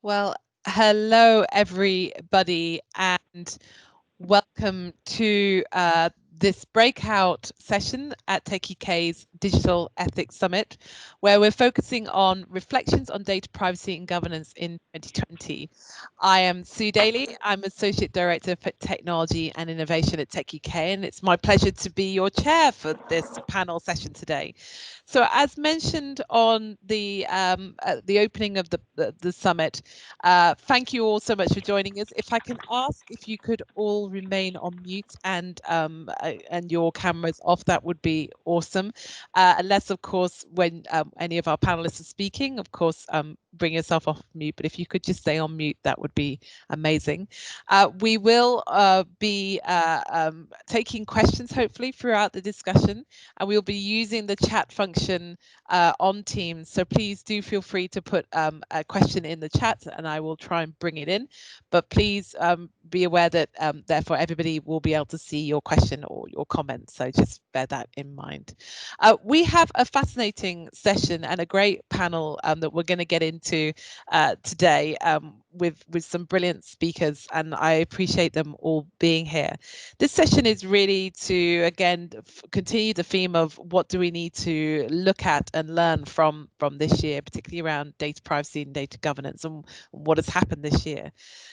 Well, hello everybody, and welcome to this breakout session at TechUK's Digital Ethics Summit, where we're focusing on reflections on data privacy and governance in 2020. I am Sue Daly. I'm Associate Director for Technology and Innovation at TechUK, and it's my pleasure to be your chair for this panel session today. So, as mentioned on the opening of the summit, thank you all so much for joining us. If I can ask if you could all remain on mute and your cameras off, that would be awesome. Unless, of course, when any of our panelists are speaking, of course, bring yourself off mute. But if you could just stay on mute, that would be amazing. We will be taking questions, hopefully, throughout the discussion, and we'll be using the chat function on Teams. So please do feel free to put a question in the chat and I will try and bring it in. But please be aware that therefore everybody will be able to see your question or your comment. So just bear that in mind. We have a fascinating session and a great panel that we're going to get into today with some brilliant speakers, and I appreciate them all being here. This session is really to, again, continue the theme of what do we need to look at and learn from this year, particularly around data privacy and data governance and what has happened this year.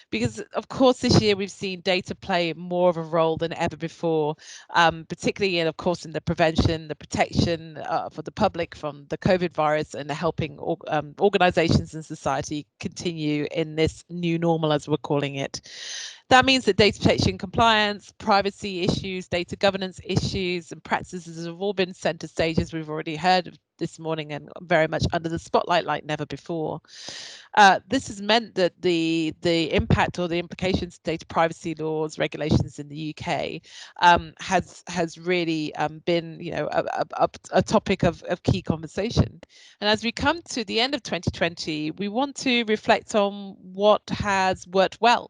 Because, of course, this year we've seen data play more of a role than ever before, particularly, of course, in the prevention, the protection for the public from the COVID virus, and helping organizations and society continue in this new normal, as we're calling it. That means that data protection compliance, privacy issues, data governance issues and practices have all been centre stage, as we've already heard this morning, and very much under the spotlight like never before. This has meant that the impact or the implications of data privacy laws, regulations in the UK has really been, a topic of key conversation. And as we come to the end of 2020, we want to reflect on what has worked well.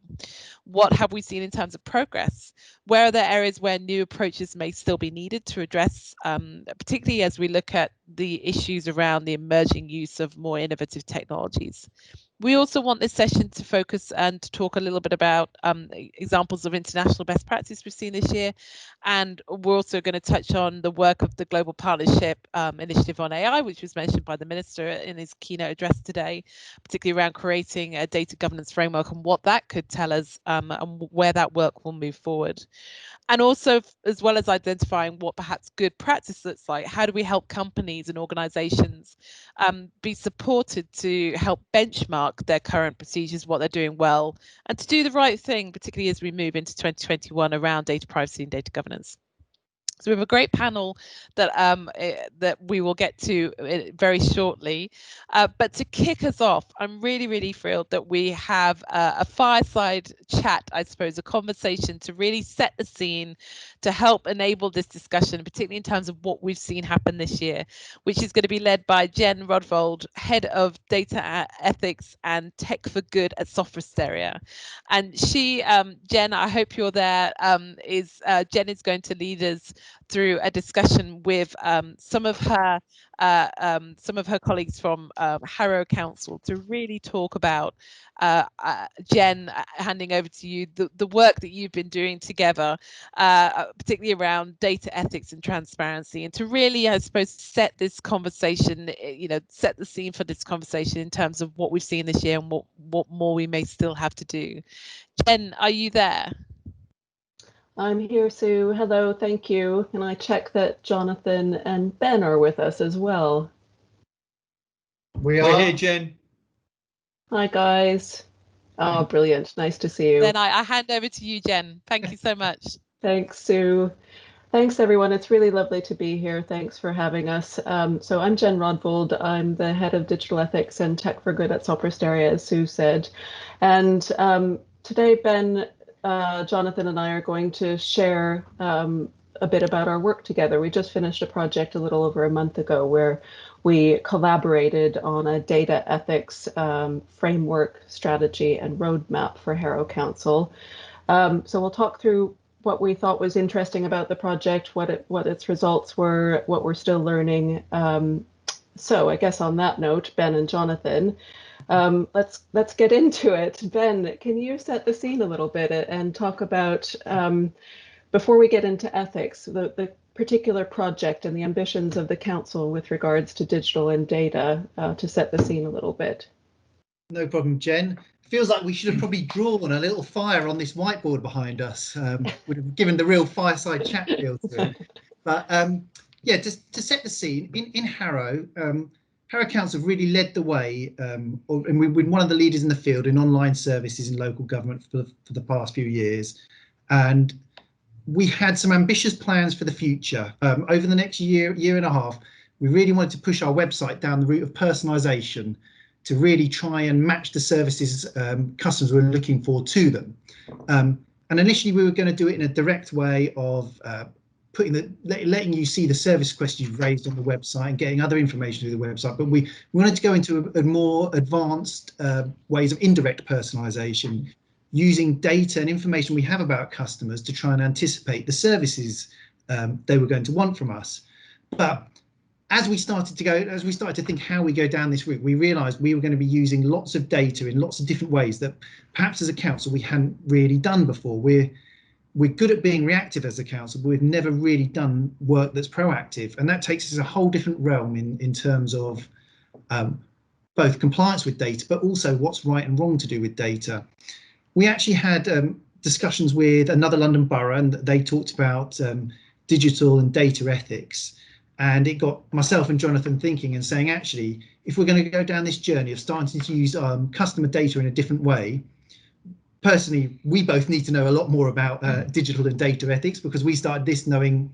What have we seen in terms of progress? Where are there areas where new approaches may still be needed to address, particularly as we look at the issues around the emerging use of more innovative technologies? We also want this session to focus and to talk a little bit about examples of international best practice we've seen this year. And we're also going to touch on the work of the Global Partnership Initiative on AI, which was mentioned by the Minister in his keynote address today, particularly around creating a data governance framework and what that could tell us and where that work will move forward. And also, as well as identifying what perhaps good practice looks like, how do we help companies and organizations be supported to help benchmark their current procedures, what they're doing well, and to do the right thing, particularly as we move into 2021 around data privacy and data governance. So we have a great panel that that we will get to very shortly. But to kick us off, I'm really, really thrilled that we have a fireside chat, I suppose, a conversation to really set the scene, to help enable this discussion, particularly in terms of what we've seen happen this year, which is going to be led by Jen Rodvold, Head of Data Ethics and Tech for Good at Software. And she, Jen, I hope you're there, Jen is going to lead us through a discussion with some of her colleagues from Harrow Council to really talk about, Jen, handing over to you, the work that you've been doing together, particularly around data ethics and transparency, and to really, I suppose, set this conversation, set the scene for this conversation in terms of what we've seen this year and what more we may still have to do. Jen, are you there? I'm here, Sue. Hello, thank you. Can I check that Jonathan and Ben are with us as well? We're here, Jen. Hi, guys. Oh, brilliant. Nice to see you. Then I hand over to you, Jen. Thank you so much. Thanks, Sue. Thanks, everyone. It's really lovely to be here. Thanks for having us. So I'm Jen Rodvold. I'm the Head of Digital Ethics and Tech for Good at Software, as Sue said. And today, Ben, Jonathan and I are going to share a bit about our work together. We just finished a project a little over a month ago where we collaborated on a data ethics framework, strategy, and roadmap for Harrow Council. So we'll talk through what we thought was interesting about the project, what its results were, what we're still learning. So I guess on that note, Ben and Jonathan, Let's get into it. Ben, can you set the scene a little bit and talk about, before we get into ethics, the particular project and the ambitions of the council with regards to digital and data, to set the scene a little bit? No problem, Jen. Feels like we should have probably drawn a little fire on this whiteboard behind us. Would have given the real fireside chat feel to it. But yeah, just to set the scene, in Harrow, Harrow Council really led the way, and we've been one of the leaders in the field in online services in local government for the past few years. And we had some ambitious plans for the future. Over the next year and a half, we really wanted to push our website down the route of personalisation to really try and match the services customers were looking for to them. And initially we were going to do it in a direct way of letting you see the service questions you've raised on the website and getting other information through the website. But we wanted to go into a more advanced ways of indirect personalisation, using data and information we have about customers to try and anticipate the services they were going to want from us. But as we started to think how we go down this route, we realised we were going to be using lots of data in lots of different ways that perhaps as a council we hadn't really done before. We're good at being reactive as a council, but we've never really done work that's proactive, and that takes us a whole different realm in terms of both compliance with data, but also what's right and wrong to do with data. We actually had discussions with another London borough, and they talked about digital and data ethics. And it got myself and Jonathan thinking and saying, actually, if we're going to go down this journey of starting to use customer data in a different way, personally, we both need to know a lot more about digital and data ethics, because we started this knowing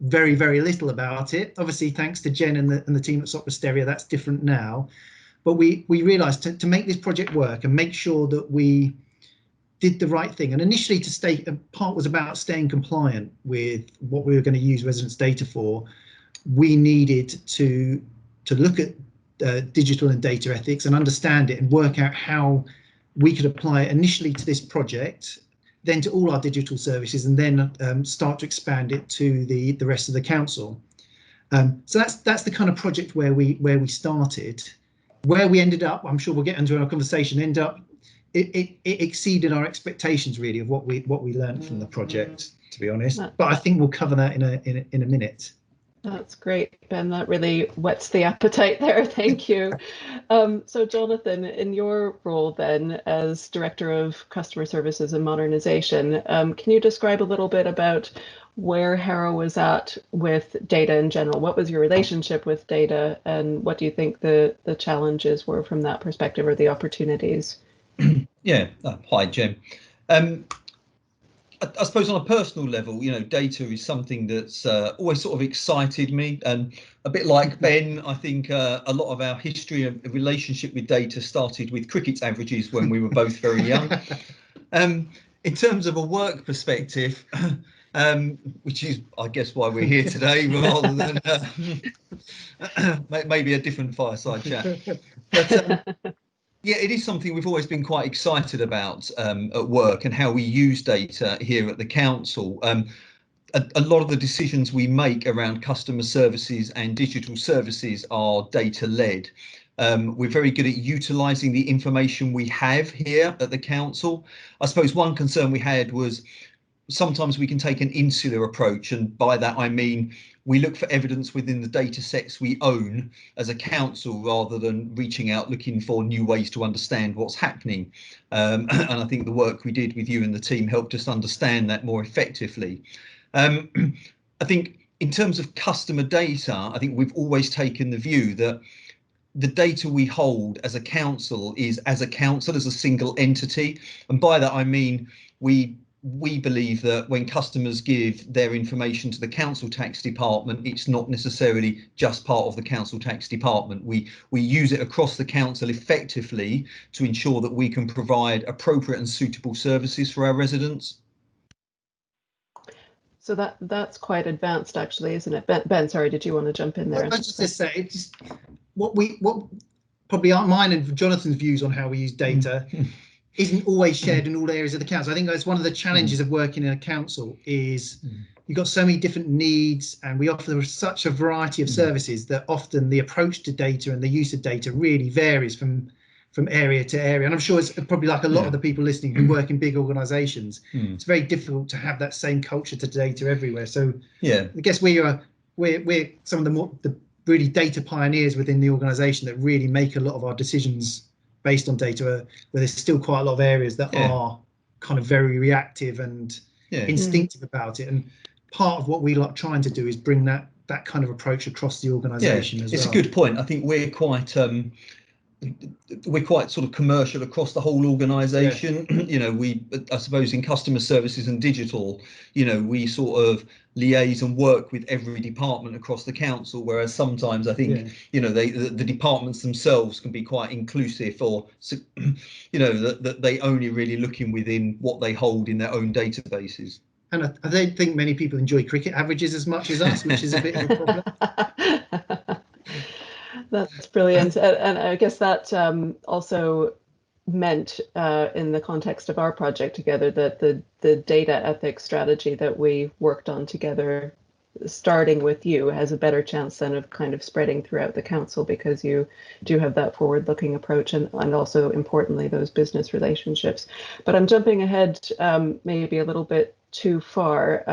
very, very little about it. Obviously, thanks to Jen and the team at Sopra Steria, that's different now. But we realised to make this project work and make sure that we did the right thing. And initially, part was about staying compliant with what we were going to use residents' data for. We needed to look at digital and data ethics and understand it and work out how we could apply it initially to this project, then to all our digital services, and then start to expand it to the rest of the council. So that's the kind of project where we started. Where we ended up, I'm sure we'll get into our conversation, it exceeded our expectations really of what we learned from the project, to be honest. But I think we'll cover that in a minute. That's great, Ben. That really whets the appetite there. Thank you. So Jonathan, in your role then as Director of Customer Services and Modernization, can you describe a little bit about where Harrow was at with data in general? What was your relationship with data, and what do you think the challenges were from that perspective, or the opportunities? Yeah, hi, Jen. I suppose on a personal level, data is something that's always sort of excited me. And a bit like Ben, I think a lot of our history of relationship with data started with cricket averages when we were both very young. In terms of a work perspective, which is, I guess, why we're here today, rather than maybe a different fireside chat. But, yeah, it is something we've always been quite excited about at work, and how we use data here at the council. A lot of the decisions we make around customer services and digital services are data led. We're very good at utilising the information we have here at the council. I suppose one concern we had was sometimes we can take an insular approach, and by that I mean we look for evidence within the data sets we own as a council, rather than reaching out looking for new ways to understand what's happening. And I think the work we did with you and the team helped us understand that more effectively. I think in terms of customer data, I think we've always taken the view that the data we hold as a council is as a single entity. And by that I mean we believe that when customers give their information to the council tax department, it's not necessarily just part of the council tax department. We use it across the council effectively to ensure that we can provide appropriate and suitable services for our residents. So that's quite advanced, actually, isn't it? Ben, sorry, did you want to jump in there? I was just to say, it's what probably aren't mine and Jonathan's views on how we use data isn't always shared in all areas of the council. I think that's one of the challenges of working in a council is you've got so many different needs, and we offer such a variety of services that often the approach to data and the use of data really varies from from area to area. And I'm sure it's probably like a lot of the people listening who work in big organizations. It's very difficult to have that same culture to data everywhere. So I guess we're some of the really data pioneers within the organization that really make a lot of our decisions based on data, where there's still quite a lot of areas that are kind of very reactive and instinctive about it. And part of what we like trying to do is bring that kind of approach across the organization as well. It's a good point. I think we're quite sort of commercial across the whole organization. You know, I suppose in customer services and digital, you know, we sort of liaise and work with every department across the council, whereas sometimes I think you know, the departments themselves can be quite inclusive, or you know, that they only really looking within what they hold in their own databases. And I don't think many people enjoy cricket averages as much as us, which is a bit of a problem. That's brilliant. And I guess that also meant in the context of our project together that the data ethics strategy that we worked on together, starting with you, has a better chance then of kind of spreading throughout the council, because you do have that forward-looking approach and also importantly those business relationships. But I'm jumping ahead maybe a little bit too far.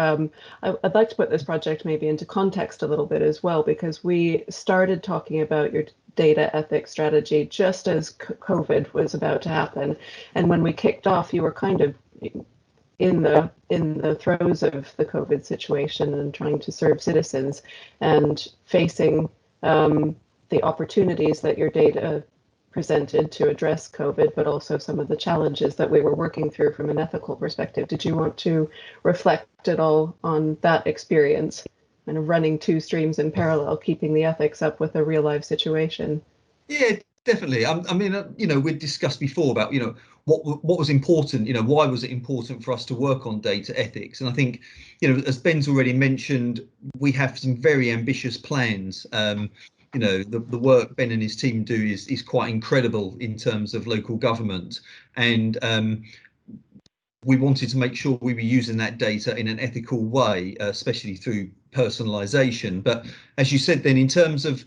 I'd like to put this project maybe into context a little bit as well, because we started talking about your data ethics strategy just as COVID was about to happen, and when we kicked off, you were kind of in the throes of the COVID situation and trying to serve citizens and facing the opportunities that your data presented to address COVID, but also some of the challenges that we were working through from an ethical perspective. Did you want to reflect at all on that experience, kind of running two streams in parallel, keeping the ethics up with a real life situation? Yeah, definitely. I mean, you know, we'd discussed before about, you know, what was important, you know, why was it important for us to work on data ethics? And I think, you know, as Ben's already mentioned, we have some very ambitious plans. You know, the work Ben and his team do is quite incredible in terms of local government, and we wanted to make sure we were using that data in an ethical way, especially through personalisation. But as you said, then in terms of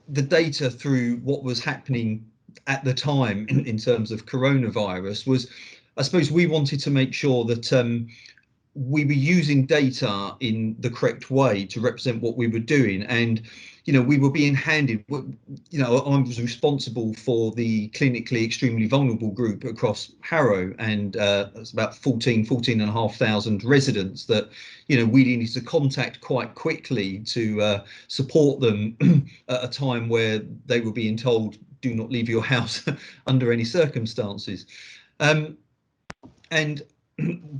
the data through what was happening at the time in terms of coronavirus, was, I suppose, we wanted to make sure that we were using data in the correct way to represent what we were doing. And you know, we were being handed, you know, I was responsible for the clinically extremely vulnerable group across Harrow, and that's about 14,500 residents that, you know, we needed to contact quite quickly to support them at a time where they were being told, do not leave your house under any circumstances. And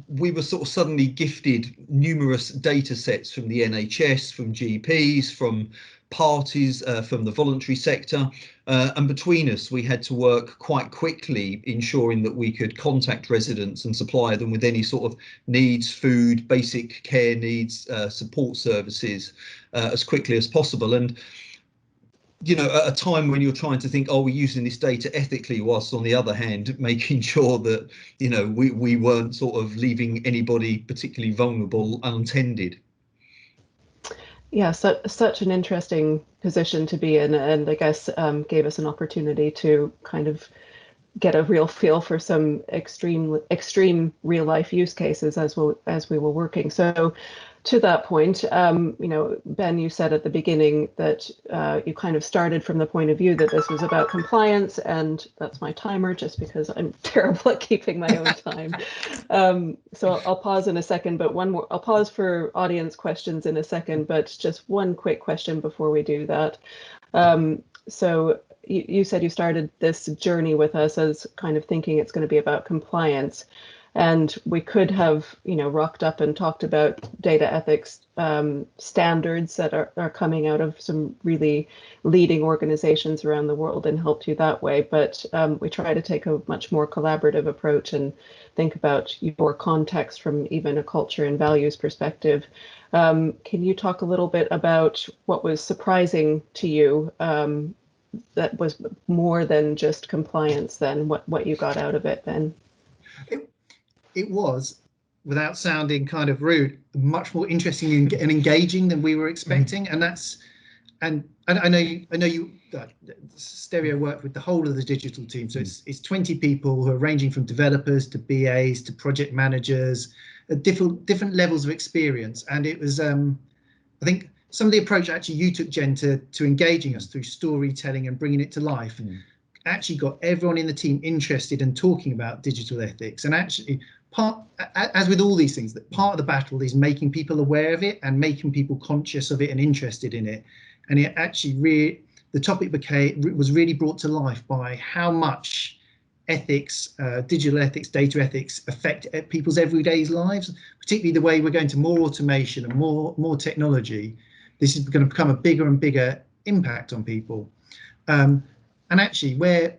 we were sort of suddenly gifted numerous data sets from the NHS, from GPs, from parties, from the voluntary sector, and between us we had to work quite quickly ensuring that we could contact residents and supply them with any sort of needs, food, basic care needs, support services as quickly as possible. And you know, at a time when you're trying to think, oh, we're using this data ethically, whilst on the other hand making sure that, you know, we weren't sort of leaving anybody particularly vulnerable unattended. Yeah, so such an interesting position to be in, and I guess gave us an opportunity to kind of get a real feel for some extreme real life use cases as we were working. So to that point, you know, Ben, you said at the beginning that you kind of started from the point of view that this was about compliance, and that's my timer just because I'm terrible at keeping my own time. So I'll pause in a second, but I'll pause for audience questions in a second, but just one quick question before we do that. So you said you started this journey with us as kind of thinking it's going to be about compliance. And we could have, you know, rocked up and talked about data ethics standards that are coming out of some really leading organizations around the world and helped you that way. But we try to take a much more collaborative approach and think about your context from even a culture and values perspective. Can you talk a little bit about what was surprising to you that was more than just compliance, then what you got out of it then? It was, without sounding kind of rude, much more interesting and engaging than we were expecting. And I know you Stereo worked with the whole of the digital team, so it's 20 people who are ranging from developers to BAs to project managers, different levels of experience. And it was I think some of the approach actually you took, Jen, to engaging us through storytelling and bringing it to life actually got everyone in the team interested in talking about digital ethics. And actually, as with all these things, that part of the battle is making people aware of it and making people conscious of it and interested in it. And it actually the topic was really brought to life by how much ethics, digital ethics, data ethics affect people's everyday lives, particularly the way we're going to more automation and more technology. This is going to become a bigger and bigger impact on people. And actually, where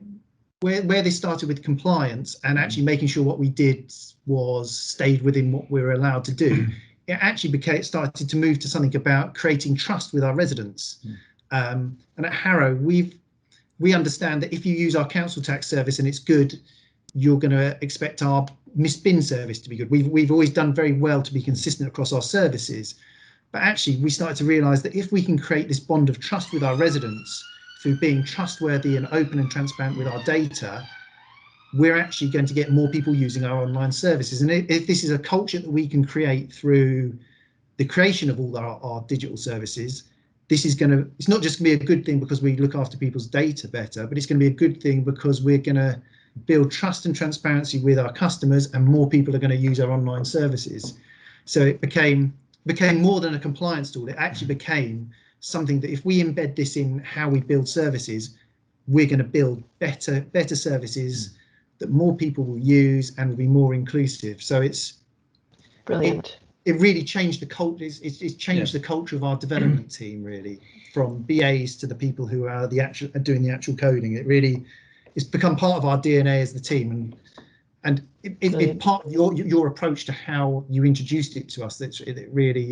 this started with compliance and actually making sure what we did stayed within what we were allowed to do, it actually started to move to something about creating trust with our residents. And at Harrow, we understand that if you use our council tax service and it's good, you're going to expect our missed bin service to be good. We've always done very well to be consistent across our services. But actually, we started to realise that if we can create this bond of trust with our residents through being trustworthy and open and transparent with our data, we're actually going to get more people using our online services. And if this is a culture that we can create through the creation of all our digital services, it's not just going to be a good thing because we look after people's data better, but it's going to be a good thing because we're going to build trust and transparency with our customers, and more people are going to use our online services. So it became more than a compliance tool. It actually became something that if we embed this in how we build services, we're going to build better services that more people will use and will be more inclusive. So it's brilliant. It really changed the culture. It's changed the culture of our development team, really, from BAs to the people who are doing the actual coding. It's become part of our DNA as the team, and it's part of your approach to how you introduced it to us. It really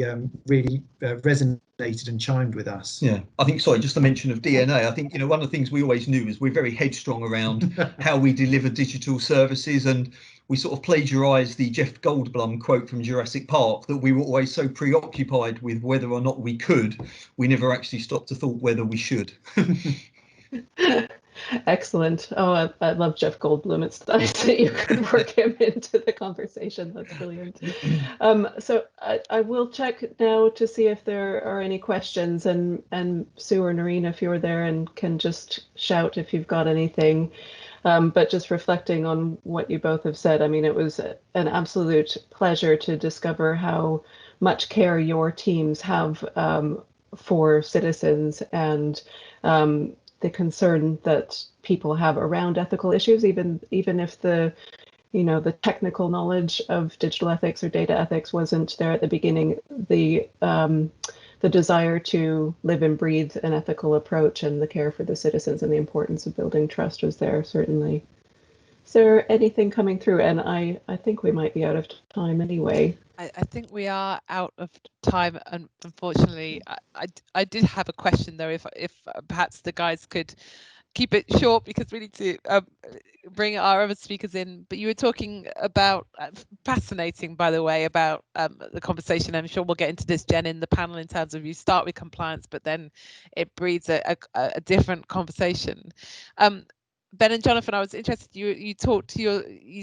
resonated and chimed with us. Yeah, I think, sorry, just a mention of DNA. I think, one of the things we always knew is we're very headstrong around how we deliver digital services, and we sort of plagiarised the Jeff Goldblum quote from Jurassic Park that we were always so preoccupied with whether or not we could, we never actually stopped to thought whether we should. Excellent. Oh, I love Jeff Goldblum. It's nice that you could work him into the conversation. That's brilliant. So I will check now to see if there are any questions, and Sue or Noreen, if you're there and can just shout if you've got anything. But just reflecting on what you both have said, I mean, it was an absolute pleasure to discover how much care your teams have for citizens, and the concern that people have around ethical issues, even if the technical knowledge of digital ethics or data ethics wasn't there at the beginning. The desire to live and breathe an ethical approach and the care for the citizens and the importance of building trust was there, certainly. Is there anything coming through? And I think we might be out of time anyway. I think we are out of time, and unfortunately. I did have a question though, if perhaps the guys could keep it short, because we need to bring our other speakers in. But you were talking about, fascinating by the way, about the conversation. I'm sure we'll get into this, Jen, in the panel, in terms of you start with compliance, but then it breeds a different conversation. Ben and Jonathan, I was interested, you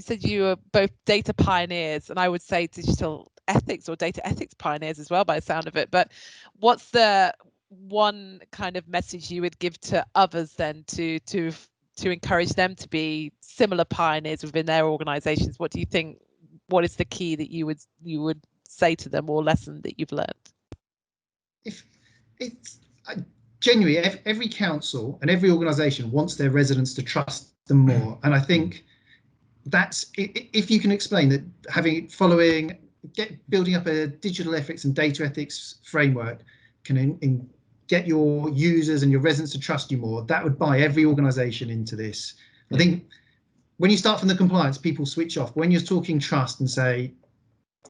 said you were both data pioneers, and I would say digital ethics or data ethics pioneers as well by the sound of it. But what's the one kind of message you would give to others then to encourage them to be similar pioneers within their organizations? What do you think, what is the key that you would say to them, or lesson that you've learned? If it's genuinely, every council and every organisation wants their residents to trust them more, and I think that's, if you can explain that, building up a digital ethics and data ethics framework can get your users and your residents to trust you more, that would buy every organisation into this. I think when you start from the compliance, people switch off. When you're talking trust and say,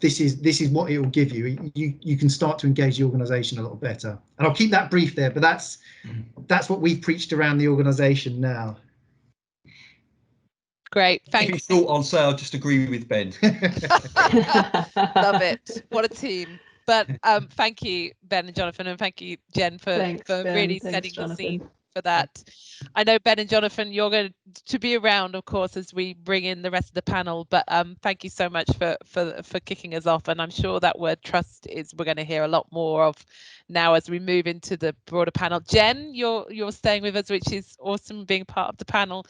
this is what it will give you, you can start to engage the organisation a little better. And I'll keep that brief there, but that's what we've preached around the organisation now. Great, thanks. I'll say I'll just agree with Ben. Love it. What a team. But thank you, Ben and Jonathan, and thank you, Jen, for Ben. really Thanks, setting Jonathan. the scene for that. I know, Ben and Jonathan, you're going to be around, of course, as we bring in the rest of the panel, but thank you so much for kicking us off, and I'm sure that word trust is we're going to hear a lot more of now as we move into the broader panel. Jen, you're staying with us, which is awesome, being part of the panel.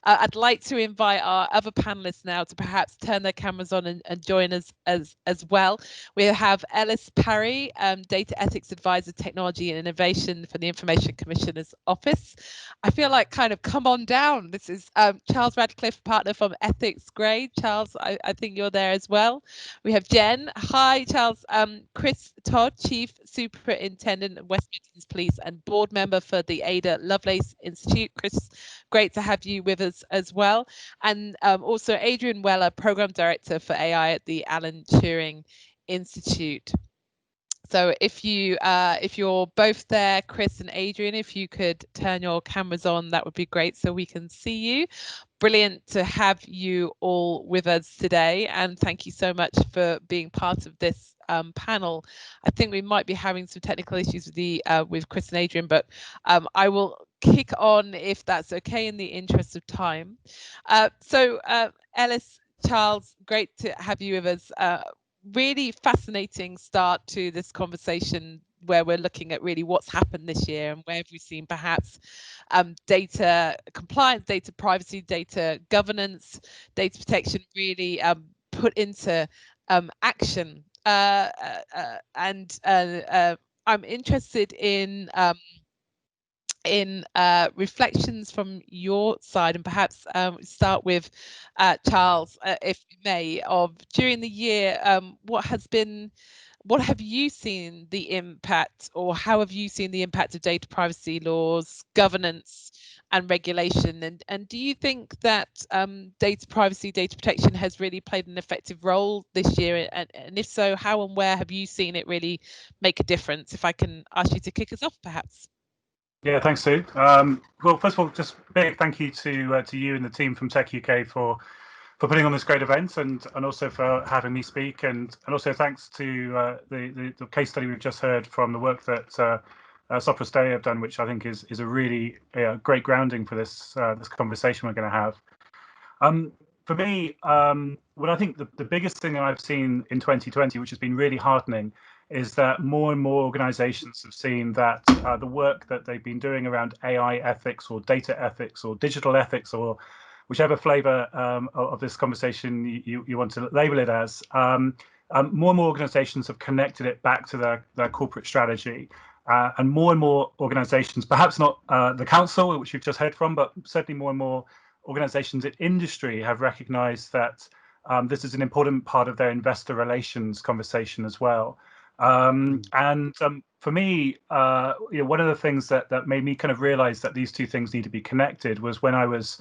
I'd like to invite our other panelists now to perhaps turn their cameras on and join us as well. We have Ellis Parry, Data Ethics Advisor, Technology and Innovation for the Information Commissioner's Office. I feel like kind of come on down. This is Charles Radcliffe, partner from Ethics Grade. Charles, I think you're there as well. We have Jen. Hi, Charles. Chris Todd, Chief Superintendent of West Midlands Police and board member for the Ada Lovelace Institute. Chris, great to have you with us as well. And also Adrian Weller, Program Director for AI at the Alan Turing Institute. So if you're both there, Chris and Adrian, if you could turn your cameras on, that would be great so we can see you. Brilliant to have you all with us today, and thank you so much for being part of this panel. I think we might be having some technical issues with Chris and Adrian, but I will kick on if that's okay in the interest of time. So Ellis, Charles, great to have you with us. Really fascinating start to this conversation where we're looking at really what's happened this year and where have we seen perhaps data compliance, data privacy, data governance, data protection really put into action. And I'm interested in reflections from your side, and perhaps start with Charles, if you may, of during the year, what have you seen the impact, or how have you seen the impact of data privacy laws, governance and regulation, and do you think that data privacy, data protection has really played an effective role this year, and if so, how and where have you seen it really make a difference? If I can ask you to kick us off, perhaps. Yeah, thanks, Sue. Well, first of all, just big thank you to you and the team from Tech UK for putting on this great event, and also for having me speak, and also thanks to the case study we've just heard from the work that Sopra Steria have done, which I think is a really great grounding for this this conversation we're going to have. For me, what I think the biggest thing that I've seen in 2020, which has been really heartening, is that more and more organizations have seen that the work that they've been doing around AI ethics or data ethics or digital ethics, or whichever flavor of this conversation you want to label it as, more and more organizations have connected it back to their corporate strategy. And more organizations, perhaps not the council, which you've just heard from, but certainly more and more organizations in industry have recognized that this is an important part of their investor relations conversation as well. For me, one of the things that made me kind of realize that these two things need to be connected was when I was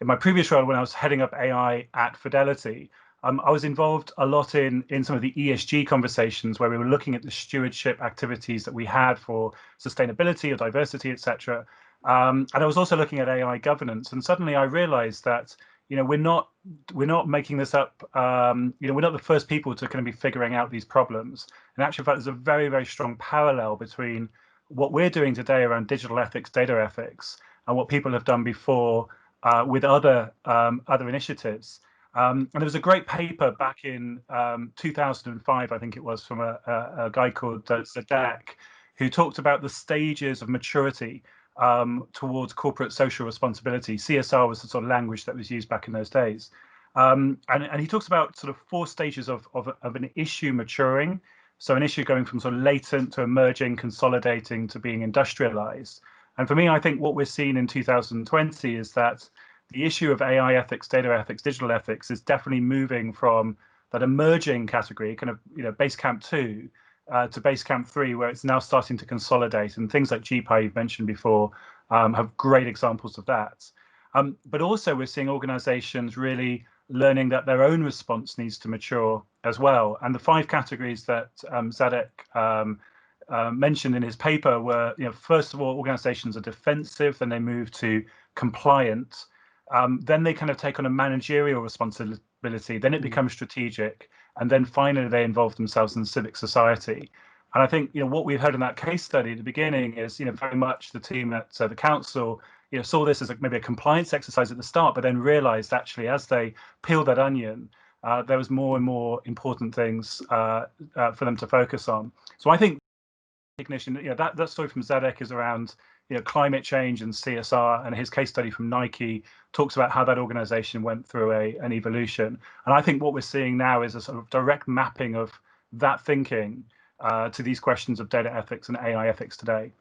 in my previous role, when I was heading up AI at Fidelity. I was involved a lot in some of the ESG conversations where we were looking at the stewardship activities that we had for sustainability or diversity, etc. And I was also looking at AI governance, and suddenly I realized that we're not making this up. We're not the first people to kind of be figuring out these problems. In actual fact, there's a very, very strong parallel between what we're doing today around digital ethics, data ethics, and what people have done before with other initiatives. And there was a great paper back in 2005, I think it was, from a guy called Zadek, who talked about the stages of maturity towards corporate social responsibility. CSR was the sort of language that was used back in those days. And he talks about sort of 4 stages of an issue maturing. So an issue going from sort of latent to emerging, consolidating to being industrialized. And for me, I think what we're seeing in 2020 is that the issue of AI ethics, data ethics, digital ethics is definitely moving from that emerging category, kind of base camp 2, to base camp 3, where it's now starting to consolidate. And things like GPI you've mentioned before have great examples of that. But also we're seeing organizations really learning that their own response needs to mature as well. And the 5 categories that Zadek mentioned in his paper were, first of all, organizations are defensive, then they move to compliant, then they kind of take on a managerial responsibility, then it becomes strategic, and then finally they involve themselves in civic society. And I think, what we heard in that case study at the beginning is, very much the team at the council, saw this as maybe a compliance exercise at the start, but then realised actually as they peeled that onion, there was more and more important things for them to focus on. So I think recognition, that story from Zdeněk is around climate change and CSR, and his case study from Nike talks about how that organization went through an evolution. And I think what we're seeing now is a sort of direct mapping of that thinking to these questions of data ethics and AI ethics today.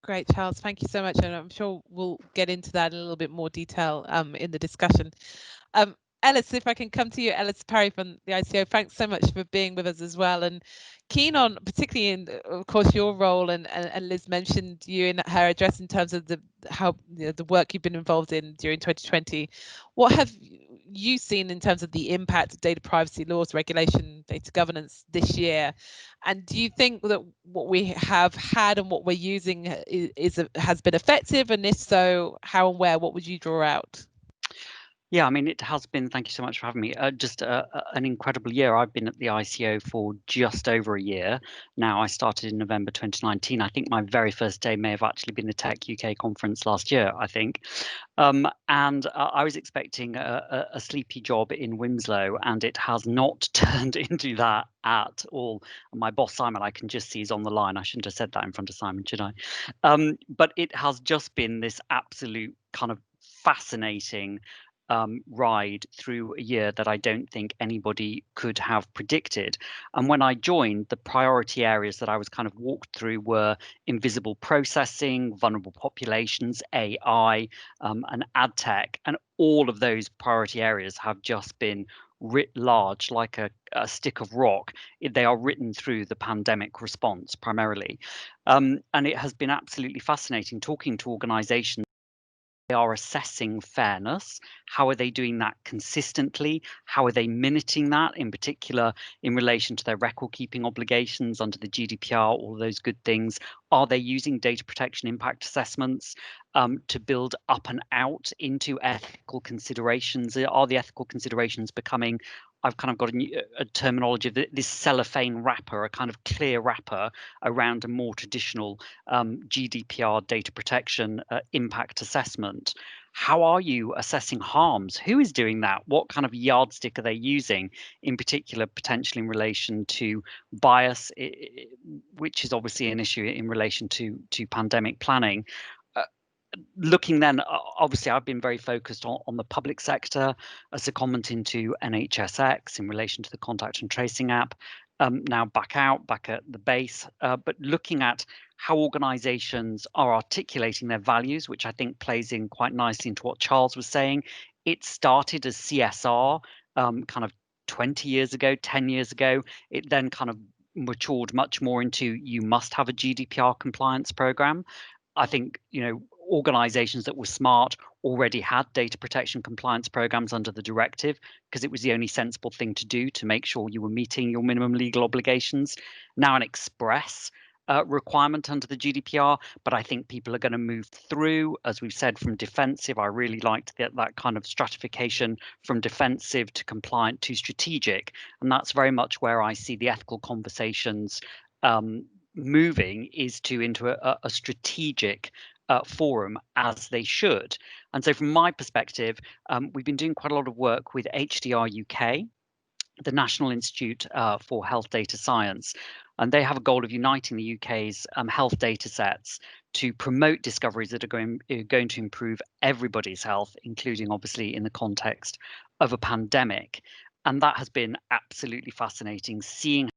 Great, Charles. Thank you so much. And I'm sure we'll get into that in a little bit more detail in the discussion. Ellis, if I can come to you, Ellis Parry from the ICO, thanks so much for being with us as well. And keen on, particularly in, of course, your role, and Liz mentioned you in her address in terms of the work you've been involved in during 2020. What have you seen in terms of the impact of data privacy laws, regulation, data governance this year? And do you think that what we have had and what we're using has been effective? And if so, how and where? What would you draw out? Yeah, I mean, it has been, thank you so much for having me, just an incredible year. I've been at the ICO for just over a year now. I started in November 2019. I think my very first day may have actually been the Tech UK conference last year, I think. And I was expecting a sleepy job in Winslow, and it has not turned into that at all. And my boss, Simon, I can just see is on the line. I shouldn't have said that in front of Simon, should I? But it has just been this absolute kind of fascinating ride through a year that I don't think anybody could have predicted. And when I joined, the priority areas that I was kind of walked through were invisible processing, vulnerable populations, AI, and ad tech. And all of those priority areas have just been writ large, like a stick of rock. They are written through the pandemic response primarily. And it has been absolutely fascinating talking to organizations. They are assessing fairness. How are they doing that consistently? How are they minuting that, in particular in relation to their record keeping obligations under the GDPR, all of those good things? Are they using data protection impact assessments to build up and out into ethical considerations? Are the ethical considerations becoming, I've kind of got a terminology of this cellophane wrapper, a kind of clear wrapper around a more traditional GDPR data protection impact assessment? How are you assessing harms? Who is doing that? What kind of yardstick are they using, in particular, potentially in relation to bias, which is obviously an issue in relation to pandemic planning? Looking then, obviously, I've been very focused on the public sector as a comment into NHSX in relation to the contact and tracing app. Now back at the base, but looking at how organizations are articulating their values, which I think plays in quite nicely into what Charles was saying. It started as CSR kind of 20 years ago, 10 years ago. It then kind of matured much more into you must have a GDPR compliance program. I think, organizations that were smart already had data protection compliance programs under the directive because it was the only sensible thing to do to make sure you were meeting your minimum legal obligations. Now an express requirement under the GDPR, but I think people are going to move through, as we've said, from defensive. I really liked that kind of stratification from defensive to compliant to strategic, and that's very much where I see the ethical conversations moving into a strategic forum, as they should. And so from my perspective, we've been doing quite a lot of work with HDR UK, the National Institute for Health Data Science, and they have a goal of uniting the UK's health data sets to promote discoveries that are going to improve everybody's health, including obviously in the context of a pandemic. And that has been absolutely fascinating, seeing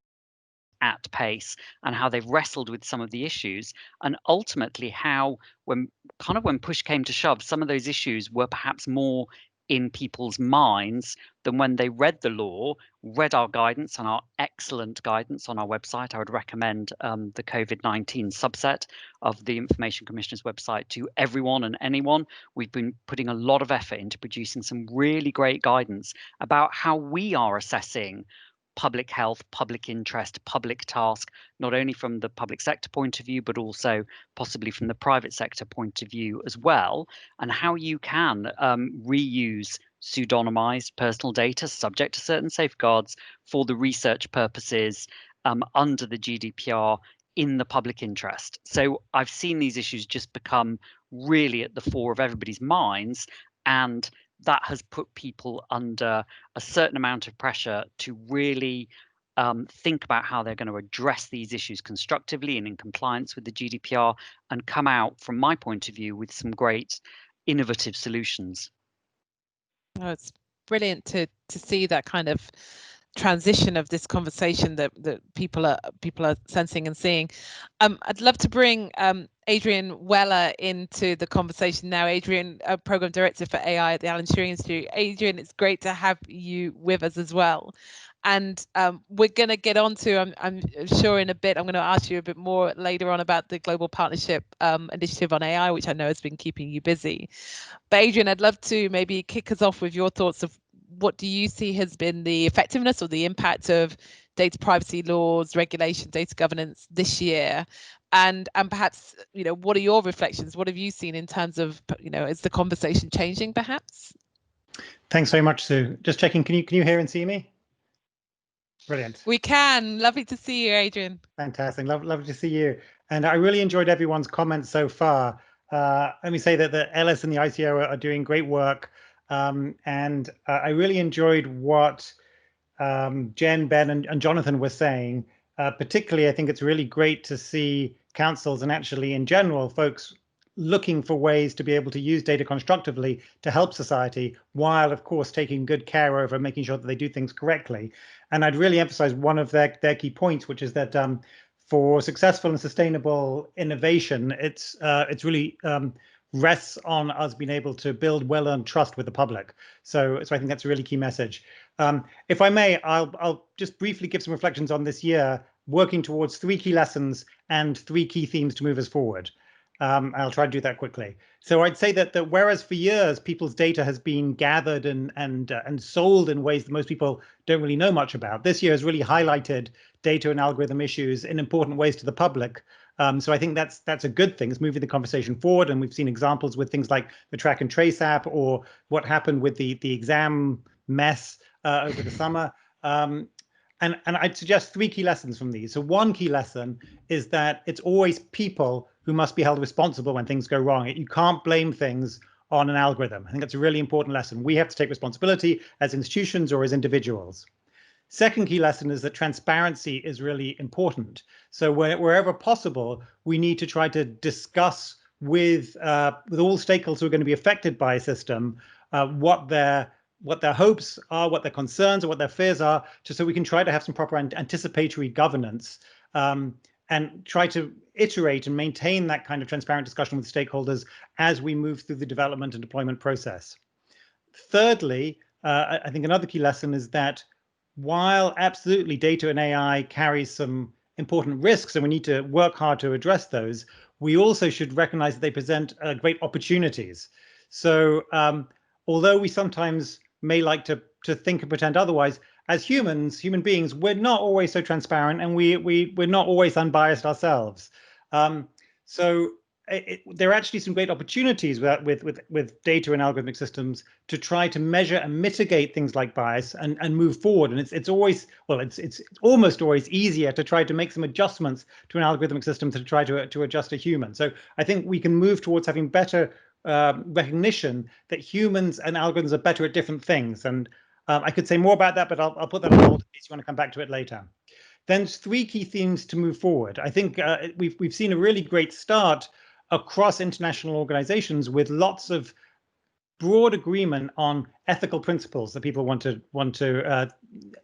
at pace and how they've wrestled with some of the issues, and ultimately how when push came to shove, some of those issues were perhaps more in people's minds than when they read the law, read our guidance and our excellent guidance on our website. I would recommend the COVID-19 subset of the Information Commissioner's website to everyone and anyone. We've been putting a lot of effort into producing some really great guidance about how we are assessing public health, public interest, public task, not only from the public sector point of view, but also possibly from the private sector point of view as well, and how you can reuse pseudonymized personal data subject to certain safeguards for the research purposes under the GDPR in the public interest. So I've seen these issues just become really at the fore of everybody's minds, and that has put people under a certain amount of pressure to really think about how they're going to address these issues constructively and in compliance with the GDPR, and come out, from my point of view, with some great innovative solutions. Oh, it's brilliant to see that kind of transition of this conversation that people are sensing and seeing. I'd love to bring Adrian Weller into the conversation now. Adrian, Program Director for AI at the Alan Turing Institute. Adrian, it's great to have you with us as well. And we're going to get on to, I'm sure in a bit, I'm going to ask you a bit more later on about the Global Partnership Initiative on AI, which I know has been keeping you busy. But Adrian, I'd love to maybe kick us off with your thoughts of what do you see has been the effectiveness or the impact of data privacy laws, regulation, data governance this year? And perhaps, what are your reflections? What have you seen in terms of, is the conversation changing perhaps? Thanks very much, Sue. Just checking, can you hear and see me? Brilliant. We can. Lovely to see you, Adrian. Fantastic. Lovely to see you. And I really enjoyed everyone's comments so far. Let me say that the LS and the ICO are doing great work. And I really enjoyed what Jen, Ben, and Jonathan were saying. Particularly, I think it's really great to see councils and actually in general, folks looking for ways to be able to use data constructively to help society, while of course taking good care over making sure that they do things correctly. And I'd really emphasize one of their key points, which is that for successful and sustainable innovation, it's really rests on us being able to build well-earned trust with the public. So I think that's a really key message. If I may, I'll just briefly give some reflections on this year, working towards 3 key lessons and 3 key themes to move us forward. I'll try to do that quickly. So I'd say that whereas for years people's data has been gathered and sold in ways that most people don't really know much about, this year has really highlighted data and algorithm issues in important ways to the public. So I think that's a good thing. It's moving the conversation forward, and we've seen examples with things like the Track and Trace app, or what happened with the exam mess over the summer. And I'd suggest 3 key lessons from these. So one key lesson is that it's always people who must be held responsible when things go wrong. You can't blame things on an algorithm. I think that's a really important lesson. We have to take responsibility as institutions or as individuals. Second key lesson is that transparency is really important. So wherever possible, we need to try to discuss with all stakeholders who are going to be affected by a system what their hopes are, what their concerns are, what their fears are, just so we can try to have some proper anticipatory governance and try to iterate and maintain that kind of transparent discussion with stakeholders as we move through the development and deployment process. Thirdly, I think another key lesson is that while absolutely data and AI carries some important risks and we need to work hard to address those, we also should recognize that they present great opportunities. So although we sometimes may like to think and pretend otherwise, as human beings, we're not always so transparent, and we're not always unbiased ourselves. So there are actually some great opportunities with data and algorithmic systems to try to measure and mitigate things like bias and move forward. And it's almost always easier to try to make some adjustments to an algorithmic system to try to adjust a human. So I think we can move towards having better recognition that humans and algorithms are better at different things. And I could say more about that, but I'll put that on hold in case you want to come back to it later. Then 3 key themes to move forward. I think we've seen a really great start across international organizations with lots of broad agreement on ethical principles that people want to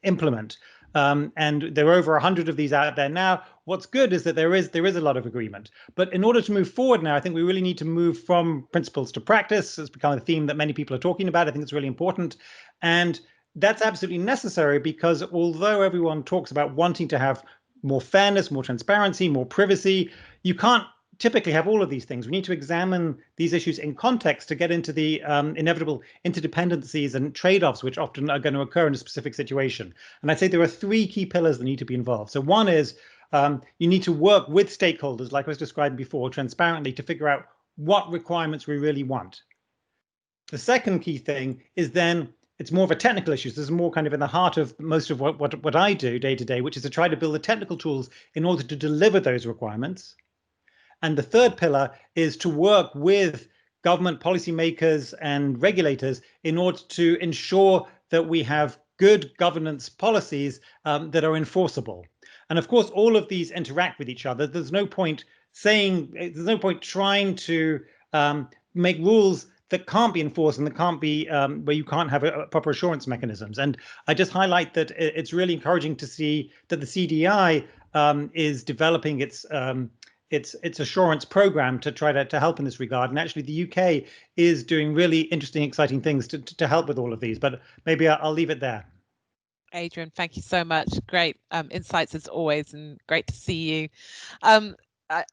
implement. And there are over 100 of these out there now. What's good is that there is a lot of agreement. But in order to move forward now, I think we really need to move from principles to practice. It's become a theme that many people are talking about. I think it's really important. And that's absolutely necessary, because although everyone talks about wanting to have more fairness, more transparency, more privacy, you can't typically have all of these things. We need to examine these issues in context to get into the inevitable interdependencies and trade-offs which often are going to occur in a specific situation. And I'd say there are 3 key pillars that need to be involved. So one is you need to work with stakeholders, like I was describing before, transparently, to figure out what requirements we really want. The second key thing is then it's more of a technical issue. So this is more kind of in the heart of most of what I do day to day, which is to try to build the technical tools in order to deliver those requirements. And the third pillar is to work with government policymakers and regulators in order to ensure that we have good governance policies that are enforceable. And of course, all of these interact with each other. There's no point trying to make rules that can't be enforced and that can't be where you can't have a proper assurance mechanisms. And I just highlight that it's really encouraging to see that the CDI is developing its assurance program to try to help in this regard. And actually the UK is doing really interesting, exciting things to help with all of these, but maybe I'll leave it there. Adrian, thank you so much. Great insights as always, and great to see you.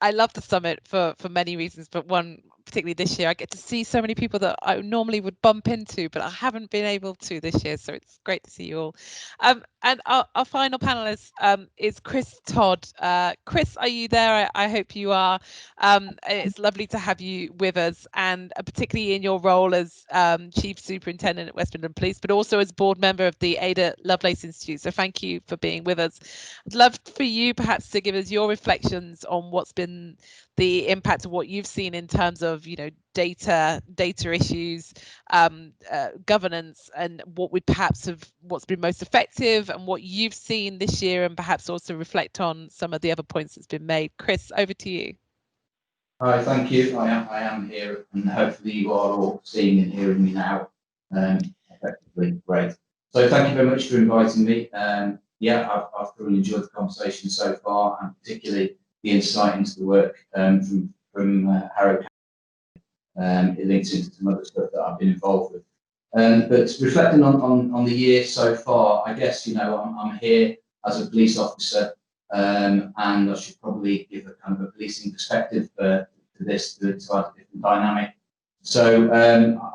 I love the summit for many reasons, but one particularly this year, I get to see so many people that I normally would bump into, but I haven't been able to this year. So it's great to see you all. And our final panelist is Chris Todd. Chris, are you there? I hope you are. It's lovely to have you with us, and particularly in your role as Chief Superintendent at West Midlands Police, but also as board member of the Ada Lovelace Institute. So thank you for being with us. I'd love for you perhaps to give us your reflections on what's been the impact of what you've seen in terms of, data issues, governance, and what would perhaps have what's been most effective and what you've seen this year, and perhaps also reflect on some of the other points that's been made. Chris, over to you. Hi, thank you. I am here, and hopefully you are all seeing and hearing me now effectively. Great. So thank you very much for inviting me. Yeah, I've really enjoyed the conversation so far, and particularly the insight into the work from Harrow. It links into some other stuff that I've been involved with. But reflecting on the year so far, I guess I'm here as a police officer, and I should probably give a kind of a policing perspective to this to add a different dynamic. So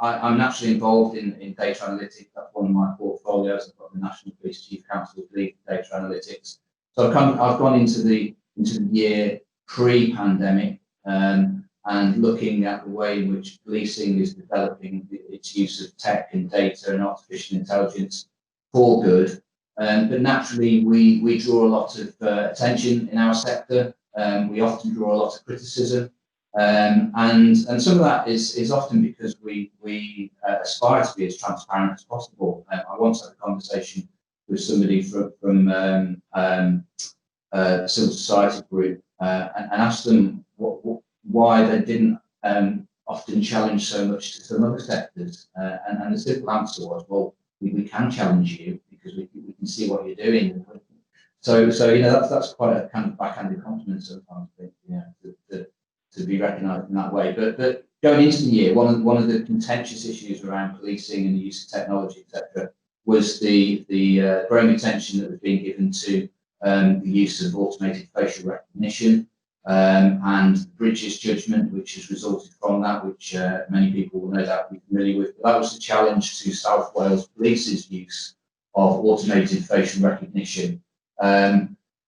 I'm naturally involved in data analytics. That's one of my portfolios. I've got the National Police Chief Council lead data analytics. So I've gone into the year pre-pandemic and looking at the way in which policing is developing its use of tech and data and artificial intelligence for good. But naturally, we draw a lot of attention in our sector. We often draw a lot of criticism. And some of that is often because we aspire to be as transparent as possible. I once had a conversation with somebody from a civil society group and asked them why they didn't often challenge so much to some other sectors. And the simple answer was, well, we can challenge you because we can see what you're doing. So that's quite a kind of backhanded compliment sometimes, to be recognised in that way. But going into the year, one of the contentious issues around policing and the use of technology, etc., was the growing attention that was being given to the use of automated facial recognition and Bridges judgment, which has resulted from that, which many people will no doubt be familiar with. But that was the challenge to South Wales Police's use of automated facial recognition.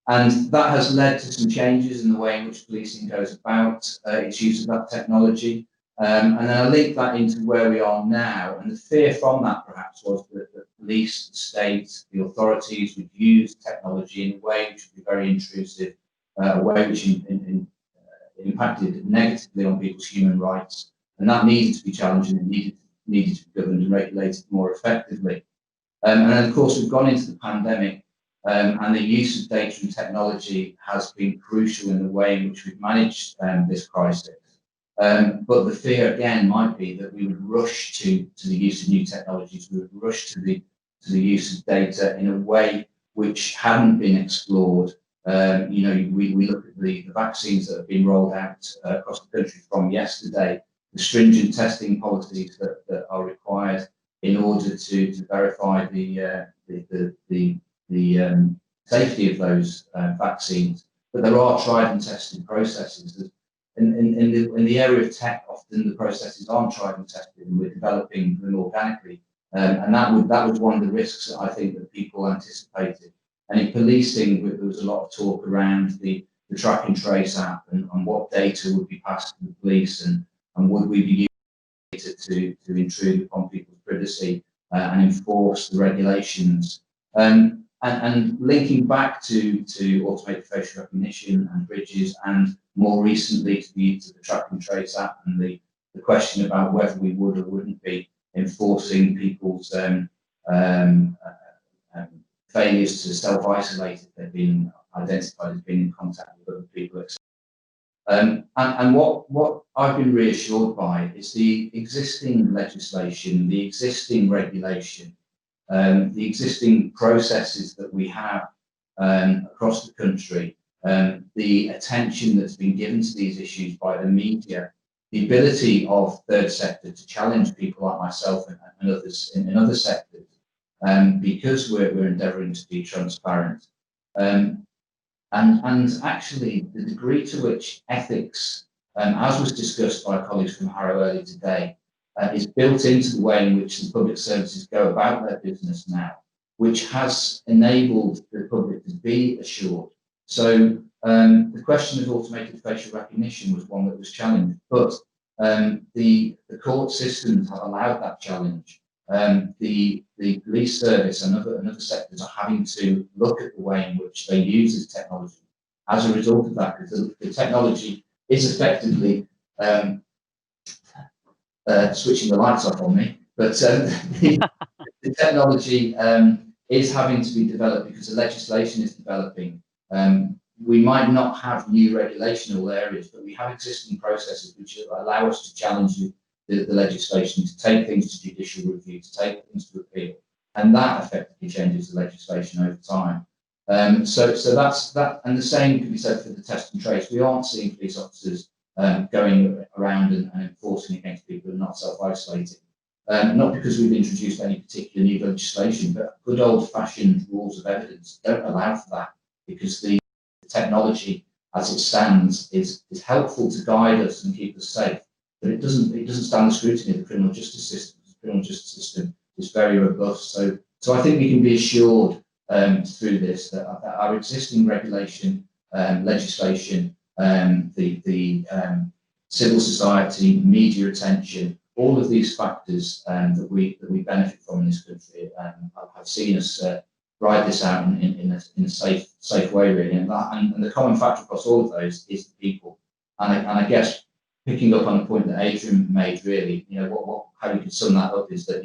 And that has led to some changes in the way in which policing goes about its use of that technology. And then I link that into where we are now. And the fear from that perhaps was that the police, the state, the authorities would use technology in a way which would be very intrusive, a way which impacted negatively on people's human rights. And that needed to be challenged, and it needed to be governed and regulated more effectively. And then, of course, we've gone into the pandemic. And the use of data and technology has been crucial in the way in which we've managed this crisis. But the fear again might be that we would rush to the use of new technologies. We would rush to the use of data in a way which hadn't been explored. We look at the vaccines that have been rolled out across the country from yesterday, the stringent testing policies that are required in order to verify the safety of those vaccines, but there are tried and tested processes. In the area of tech, often the processes aren't tried and tested, and we're developing them organically. And that was one of the risks that I think that people anticipated. And in policing, there was a lot of talk around the track and trace app and what data would be passed to the police, and would we be using data to intrude upon people's privacy and enforce the regulations. And linking back to automated facial recognition and bridges, and more recently to the Track and Trace app, and the question about whether we would or wouldn't be enforcing people's failures to self-isolate if they've been identified as being in contact with other people, etc. And what I've been reassured by is the existing legislation, the existing regulation, the existing processes that we have across the country, the attention that's been given to these issues by the media, the ability of third sector to challenge people like myself and others in other sectors, because we're endeavouring to be transparent. And actually, the degree to which ethics, as was discussed by colleagues from Harrow earlier today, is built into the way in which the public services go about their business now, which has enabled the public to be assured. So the question of automated facial recognition was one that was challenged, but the court systems have allowed that challenge. The police service and other sectors are having to look at the way in which they use this technology as a result of that, because the technology is effectively switching the lights off on me, but the technology is having to be developed because the legislation is developing. We might not have new regulation in all areas, but we have existing processes which allow us to challenge the legislation, to take things to judicial review, to take things to appeal, and that effectively changes the legislation over time. So that's that, and the same can be said for the test and trace. We aren't seeing police officers going around and enforcing against people who are not self-isolating, not because we've introduced any particular new legislation, but good old-fashioned rules of evidence don't allow for that, because the technology as it stands is helpful to guide us and keep us safe, but it doesn't stand the scrutiny of the criminal justice system. The criminal justice system is very robust, so I think we can be assured through this that our existing regulation, legislation, the civil society, media attention, all of these factors that we benefit from in this country have seen us ride this out in a safe way, really, and the common factor across all of those is the people. And I guess picking up on the point that Adrian made, really, how you could sum that up is that,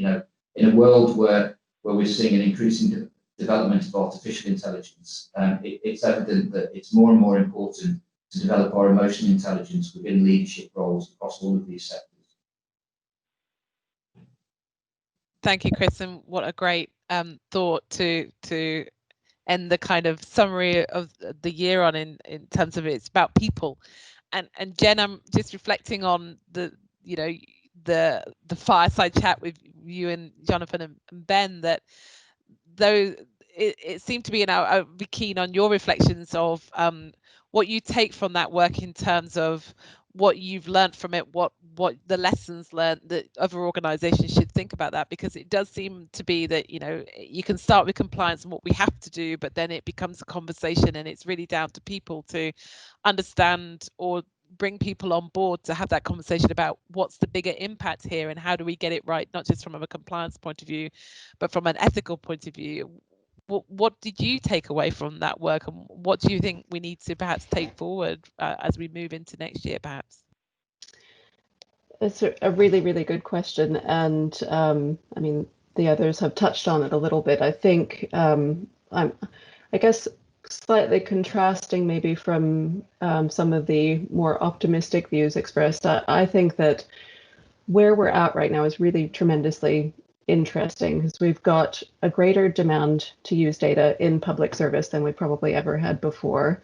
in a world where we're seeing an increasing development of artificial intelligence, it's evident that it's more and more important to develop our emotional intelligence within leadership roles across all of these sectors. Thank you, Chris, and what a great thought to end the kind of summary of the year on in terms of it's about people. And Jen, I'm just reflecting on the fireside chat with you and Jonathan and Ben, that though it seemed to be, and I would be keen on your reflections of what you take from that work in terms of what you've learned from it, what the lessons learned that other organizations should think about that, because it does seem to be that you can start with compliance and what we have to do, but then it becomes a conversation, and it's really down to people to understand or bring people on board to have that conversation about what's the bigger impact here and how do we get it right, not just from a compliance point of view, but from an ethical point of view. What did you take away from that work, and what do you think we need to perhaps take forward as we move into next year, perhaps? It's a really, really good question, and I mean, the others have touched on it a little bit. I think I guess slightly contrasting maybe from some of the more optimistic views expressed. I think that where we're at right now is really tremendously interesting, because we've got a greater demand to use data in public service than we probably ever had before.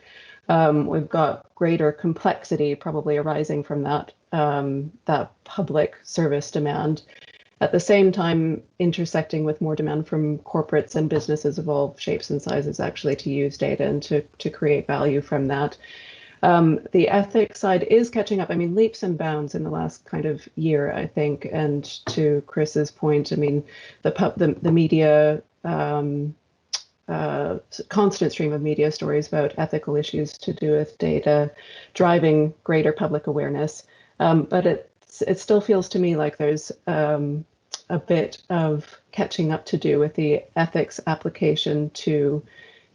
We've got greater complexity probably arising from that public service demand. At the same time, intersecting with more demand from corporates and businesses of all shapes and sizes actually to use data and to create value from that. The ethics side is catching up. I mean, leaps and bounds in the last kind of year, I think. And to Chris's point, I mean, the media, constant stream of media stories about ethical issues to do with data, driving greater public awareness. But at the it still feels to me like there's a bit of catching up to do with the ethics application to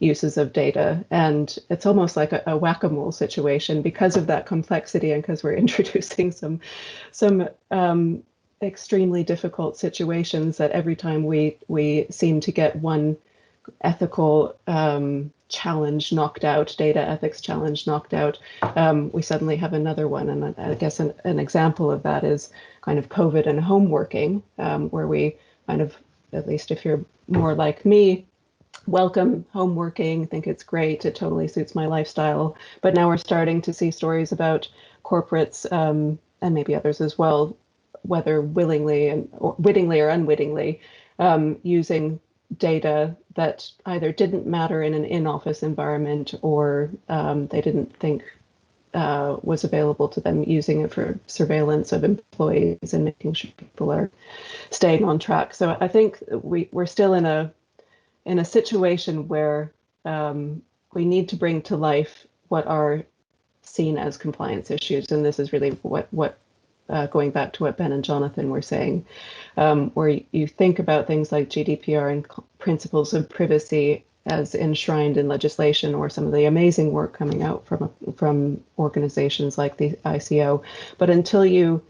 uses of data. And it's almost like a whack-a-mole situation because of that complexity and because we're introducing some extremely difficult situations that every time we seem to get one ethical challenge knocked out, data ethics challenge knocked out, we suddenly have another one. And I guess an example of that is kind of COVID and home working, where we kind of, at least if you're more like me, welcome home working, think it's great, it totally suits my lifestyle. But now we're starting to see stories about corporates, and maybe others as well, whether willingly or wittingly or unwittingly, using data that either didn't matter in an in-office environment or they didn't think was available to them, using it for surveillance of employees and making sure people are staying on track. So I think we're still in a situation where we need to bring to life what are seen as compliance issues. And this is really what going back to what Ben and Jonathan were saying, where you think about things like GDPR and principles of privacy as enshrined in legislation, or some of the amazing work coming out from organizations like the ICO. But until you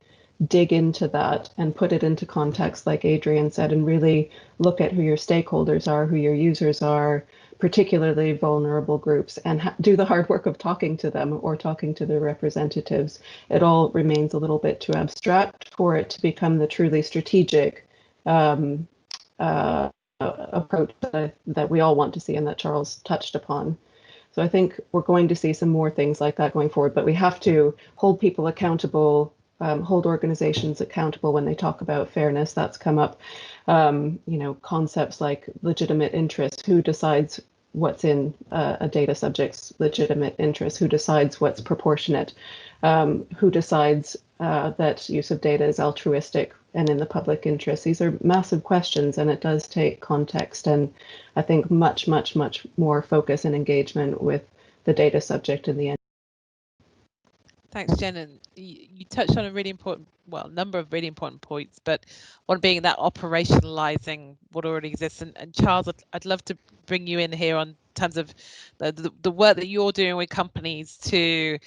dig into that and put it into context, like Adrian said, and really look at who your stakeholders are, who your users are, particularly vulnerable groups, and do the hard work of talking to them or talking to their representatives, it all remains a little bit too abstract for it to become the truly strategic approach that we all want to see and that Charles touched upon. So I think we're going to see some more things like that going forward, but we have to hold people accountable, hold organizations accountable when they talk about fairness. That's come up, concepts like legitimate interest, who decides what's in a data subject's legitimate interest, who decides what's proportionate, who decides that use of data is altruistic and in the public interest. These are massive questions, and it does take context and I think much, much, much more focus and engagement with the data subject in the end. Thanks, Jen. And you touched on a really important, number of really important points, but one being that operationalizing what already exists. And Charles, I'd love to bring you in here on terms of the work that you're doing with companies to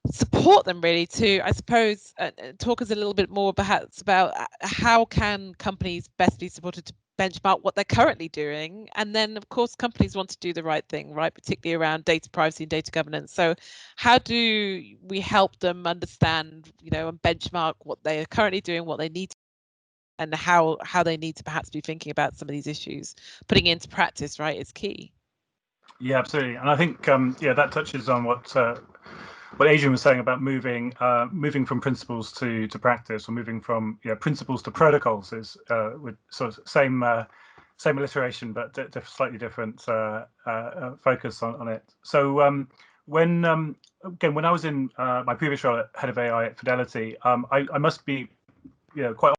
support them, really, to, I suppose, talk us a little bit more perhaps about how can companies best be supported to benchmark what they're currently doing. And then, of course, companies want to do the right thing, right, particularly around data privacy and data governance. So how do we help them understand, and benchmark what they are currently doing, what they need to, and how they need to perhaps be thinking about some of these issues? Putting it into practice, right, is key. Yeah, absolutely. And I think that touches on what Adrian was saying about moving from principles to practice, or moving from principles to protocols, is with sort of same alliteration, but slightly different focus on it. So when I was in my previous role at head of AI at Fidelity, I must be quite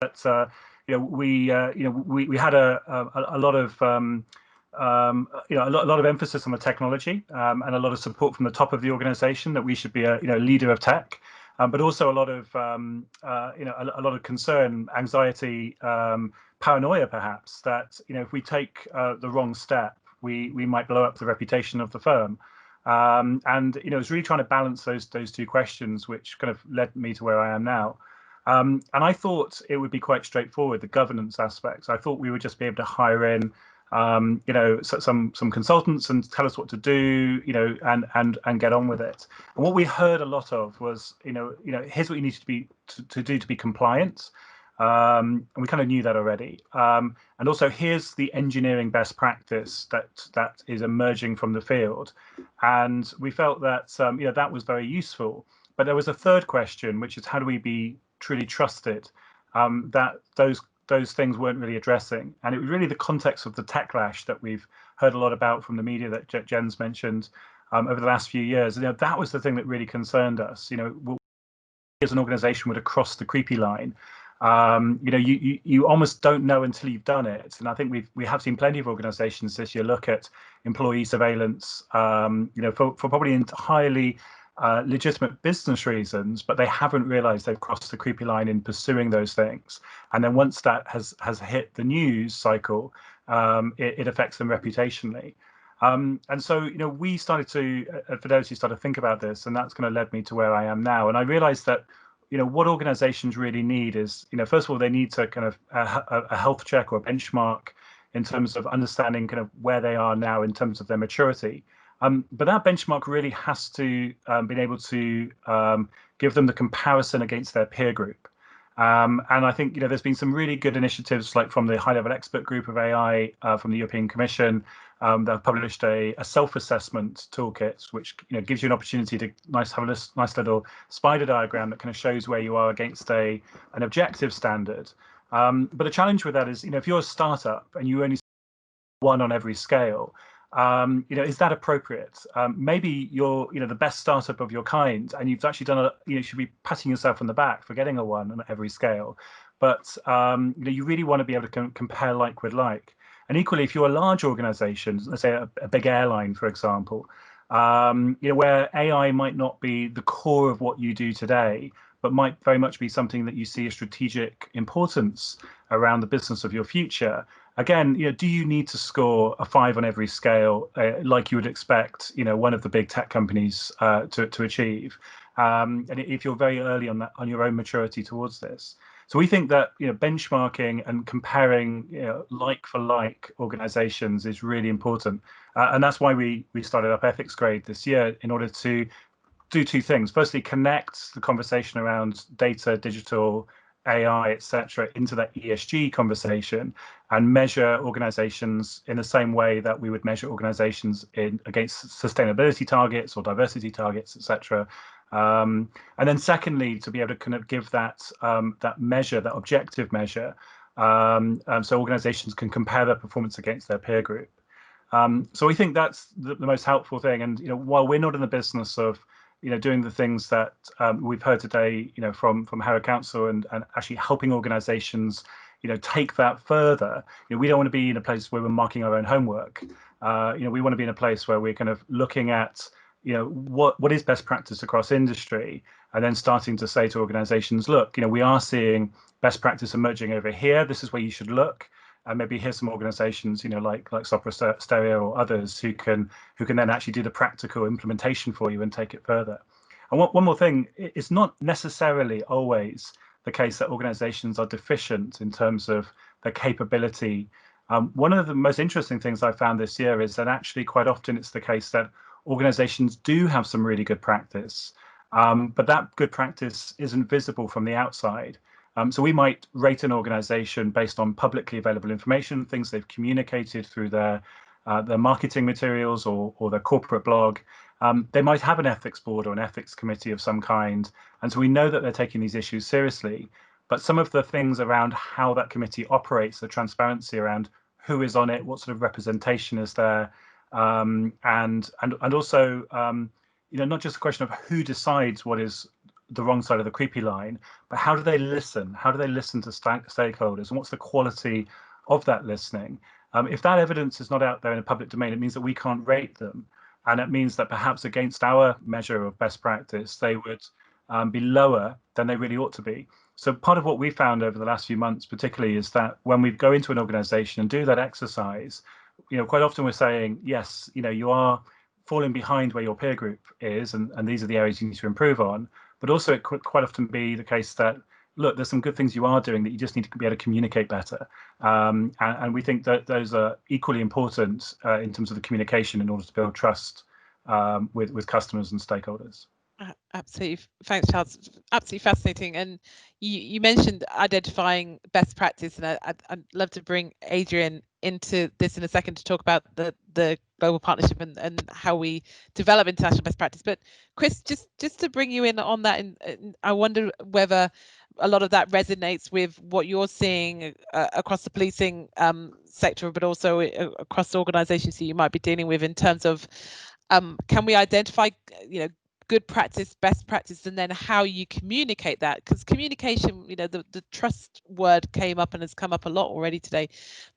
that we had a lot of a lot of emphasis on the technology, and a lot of support from the top of the organization that we should be a leader of tech, but also a lot of concern, anxiety, paranoia, perhaps, that if we take the wrong step, we might blow up the reputation of the firm. And it's really trying to balance those two questions, which kind of led me to where I am now. And I thought it would be quite straightforward, the governance aspects. I thought we would just be able to hire in some consultants and tell us what to do, and get on with it. And what we heard a lot of was, here's what you need to do to be compliant. And we kind of knew that already. And also, here's the engineering best practice that is emerging from the field. And we felt that that was very useful. But there was a third question, which is, how do we be truly trusted? That those things weren't really addressing. And it was really the context of the techlash that we've heard a lot about from the media that Jen's mentioned over the last few years. That was the thing that really concerned us. As an organization would have crossed the creepy line. You almost don't know until you've done it. And I think we have seen plenty of organizations this year look at employee surveillance, for probably entirely legitimate business reasons, but they haven't realized they've crossed the creepy line in pursuing those things. And then once that has hit the news cycle, it affects them reputationally. And so, we started to, at Fidelity, started to think about this, and that's kind of led me to where I am now. And I realized that, what organizations really need is, first of all, they need to kind of a health check or a benchmark in terms of understanding kind of where they are now in terms of their maturity. But that benchmark really has to be able to give them the comparison against their peer group. And I think there's been some really good initiatives, like from the high-level expert group of AI from the European Commission. They've published a self-assessment toolkit, which gives you an opportunity to have a nice little spider diagram that kind of shows where you are against an objective standard. But the challenge with that is, if you're a startup and you only one on every scale, is that appropriate? Maybe you're, the best startup of your kind, and you've actually done you should be patting yourself on the back for getting a 1 on every scale. But you really want to be able to compare like with like. And equally, if you're a large organization, let's say a big airline, for example, where AI might not be the core of what you do today, but might very much be something that you see a strategic importance around the business of your future. Again, do you need to score a 5 on every scale like you would expect, one of the big tech companies to achieve? And if you're very early on your own maturity towards this. So we think that benchmarking and comparing like for like organizations is really important, and that's why we started up Ethics Grade this year, in order to do two things. Firstly, connect the conversation around data, digital, AI, etc., into that ESG conversation, and measure organizations in the same way that we would measure organizations against sustainability targets or diversity targets, etc. And then secondly, to be able to kind of give that measure, that objective measure, so organizations can compare their performance against their peer group. So we think that's the most helpful thing. And while we're not in the business of doing the things that we've heard today, from Harrow Council, and actually helping organizations, take that further. We don't want to be in a place where we're marking our own homework. We want to be in a place where we're kind of looking at, what is best practice across industry, and then starting to say to organizations, look, we are seeing best practice emerging over here. This is where you should look. And maybe here's some organizations, like Sopra Steria or others, who can then actually do the practical implementation for you and take it further. And one more thing, it's not necessarily always the case that organizations are deficient in terms of their capability. One of the most interesting things I found this year is that actually quite often it's the case that organizations do have some really good practice, but that good practice isn't visible from the outside. So we might rate an organization based on publicly available information, things they've communicated through their marketing materials or their corporate blog. They might have an ethics board or an ethics committee of some kind, and so we know that they're taking these issues seriously. But some of the things around how that committee operates, the transparency around who is on it, what sort of representation is there, and also not just a question of who decides what is the wrong side of the creepy line, but how do they listen? How do they listen to stakeholders, and what's the quality of that listening? If that evidence is not out there in the public domain, it means that we can't rate them, and it means that perhaps against our measure of best practice, they would be lower than they really ought to be. So part of what we found over the last few months, particularly, is that when we go into an organization and do that exercise, quite often we're saying, yes, you are falling behind where your peer group is, and these are the areas you need to improve on. But also it could quite often be the case that, look, there's some good things you are doing that you just need to be able to communicate better. And we think that those are equally important in terms of the communication in order to build trust with customers and stakeholders. Absolutely. Thanks, Charles. Absolutely fascinating. And you mentioned identifying best practice, and I'd love to bring Adrian into this in a second to talk about the global partnership and how we develop international best practice. But Chris, just to bring you in on that, and I wonder whether a lot of that resonates with what you're seeing across the policing sector, but also across the organizations that you might be dealing with in terms of can we identify good practice, best practice, and then how you communicate that, because communication, you know, the trust word came up and has come up a lot already today.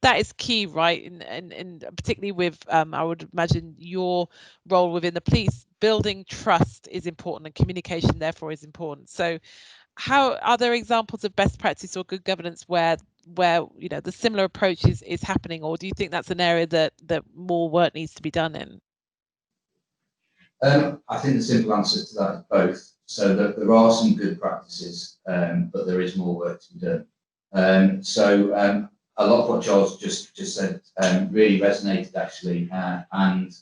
That is key, right? And particularly with I would imagine your role within the police, building trust is important, and communication therefore is important. So how are there examples of best practice or good governance where you know the similar approach is happening, or do you think that's an area that more work needs to be done in? I think the simple answer to that is both. So there are some good practices, but there is more work to be done. A lot of what Charles just said really resonated actually, and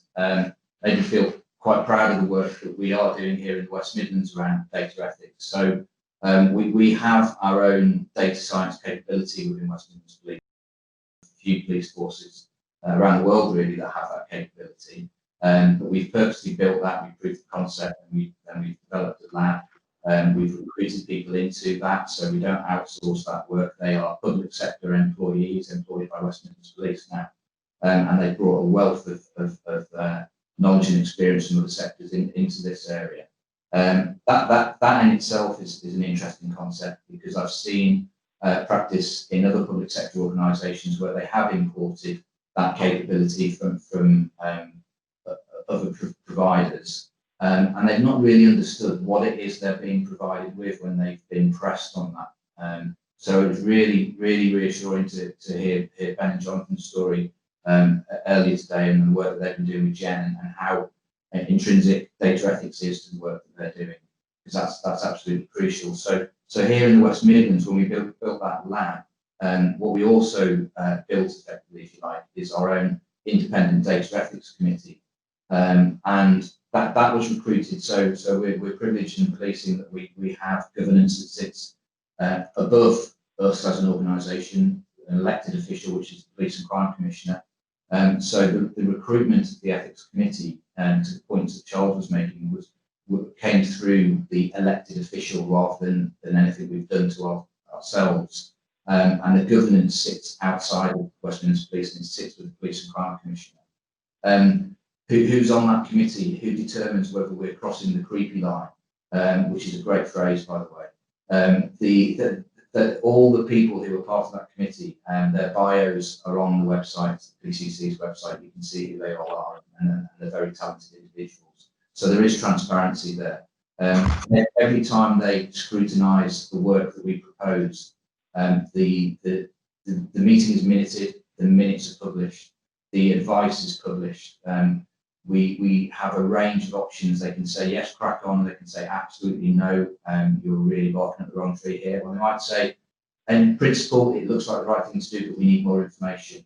made me feel quite proud of the work that we are doing here in the West Midlands around data ethics. So we have our own data science capability within West Midlands Police. A few police forces around the world really that have that capability. But we've purposely built that, we've proved the concept, and we've developed a lab. We've recruited people into that, so we don't outsource that work. They are public sector employees employed by West Midlands Police now, and they've brought a wealth of knowledge and experience from other sectors into this area. That in itself is an interesting concept, because I've seen practice in other public sector organisations where they have imported that capability from other providers, and they've not really understood what it is they're being provided with when they've been pressed on that. So it's really reassuring to hear Ben and Jonathan's story earlier today, and the work that they've been doing with Jen, and how intrinsic data ethics is to the work that they're doing, because that's absolutely crucial. So here in the West Midlands, when we built that lab, what we also built effectively, if you like, is our own independent data ethics committee. And that was recruited. So we're privileged in policing that we have governance that sits above us as an organisation, an elected official, which is the Police and Crime Commissioner. So the recruitment of the ethics committee, to the points that Charles was making, came through the elected official rather than anything we've done to ourselves. And the governance sits outside of West Midlands Police, and it sits with the Police and Crime Commissioner. Who's on that committee, who determines whether we're crossing the creepy line, which is a great phrase, by the way. All the people who are part of that committee, their bios are on the website, PCC's website. You can see who they all are, and they're very talented individuals. So there is transparency there. Every time they scrutinise the work that we propose, the meeting is minuted, the minutes are published, the advice is published. We have a range of options. They can say yes, crack on. They can say absolutely no, you're really barking at the wrong tree here. Or they might say, in principle, it looks like the right thing to do, but we need more information.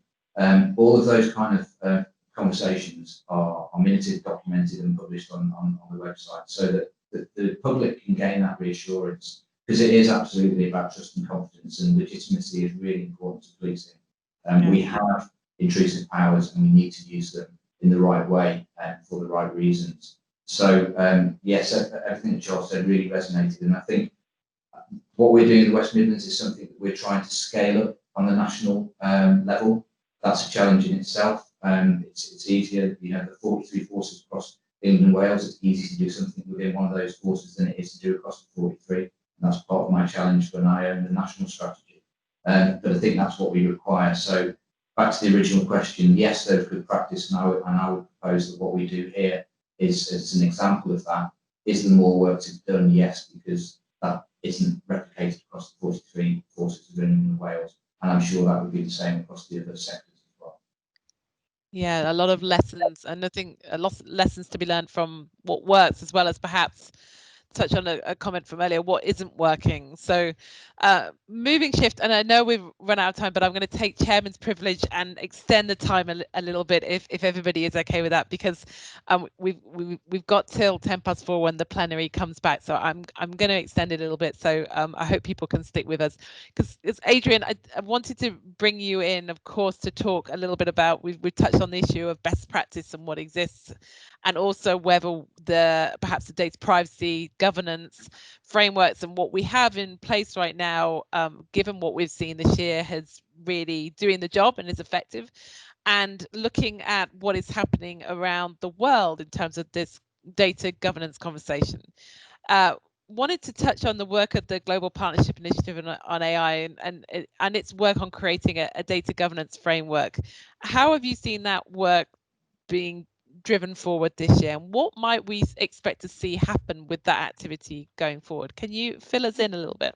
All of those kind of conversations are minuted, documented, and published on the website, so that the public can gain that reassurance, because it is absolutely about trust and confidence, and legitimacy is really important to policing. We have intrusive powers, and we need to use them in the right way and for the right reasons. So yes, everything that Charles said really resonated, and I think what we're doing in the West Midlands is something that we're trying to scale up on the national level. That's a challenge in itself. It's easier, you know, the 43 forces across England and Wales, it's easy to do something within one of those forces than it is to do across the 43. And that's part of my challenge when I own the national strategy. But I think that's what we require. So back to the original question, yes, there's good practice, and I would propose that what we do here is an example of that. Is there more work to be done? Yes, because that isn't replicated across the 43 forces of England and Wales, and I'm sure that would be the same across the other sectors as well. Yeah, a lot of lessons, and I think a lot of lessons to be learned from what works, as well as perhaps touch on a comment from earlier, what isn't working. So moving shift, and I know we've run out of time, but I'm going to take chairman's privilege and extend the time a little bit, if everybody is okay with that, because we've got till 4:10 when the plenary comes back, so I'm going to extend it a little bit. So I hope people can stick with us, because it's Adrian, I wanted to bring you in, of course, to talk a little bit about, we've touched on the issue of best practice and what exists, and also whether perhaps the data privacy governance frameworks and what we have in place right now, given what we've seen this year, has really doing the job and is effective, and looking at what is happening around the world in terms of this data governance conversation. Wanted to touch on the work of the Global Partnership Initiative on AI and its work on creating a data governance framework. How have you seen that work being driven forward this year, and what might we expect to see happen with that activity going forward? Can you fill us in a little bit?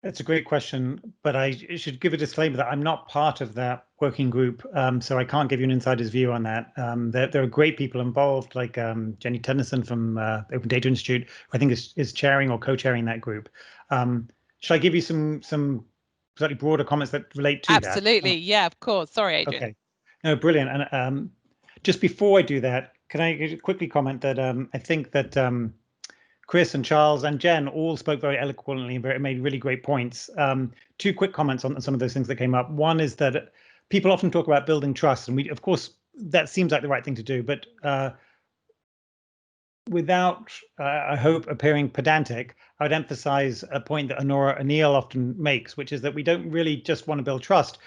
That's a great question, but I should give a disclaimer that I'm not part of that working group, so I can't give you an insider's view on that. There are great people involved, like Jenny Tennyson from Open Data Institute, who I think is chairing or co-chairing that group. Should I give you some slightly broader comments that relate to that? Absolutely, yeah, of course. Sorry, Adrian. Okay, no, brilliant. And just before I do that, can I quickly comment that I think that Chris and Charles and Jen all spoke very eloquently and made really great points. Two quick comments on some of those things that came up. One is that people often talk about building trust, and of course, that seems like the right thing to do, but without, I hope, appearing pedantic, I would emphasize a point that Honora O'Neill often makes, which is that we don't really just want to build trust.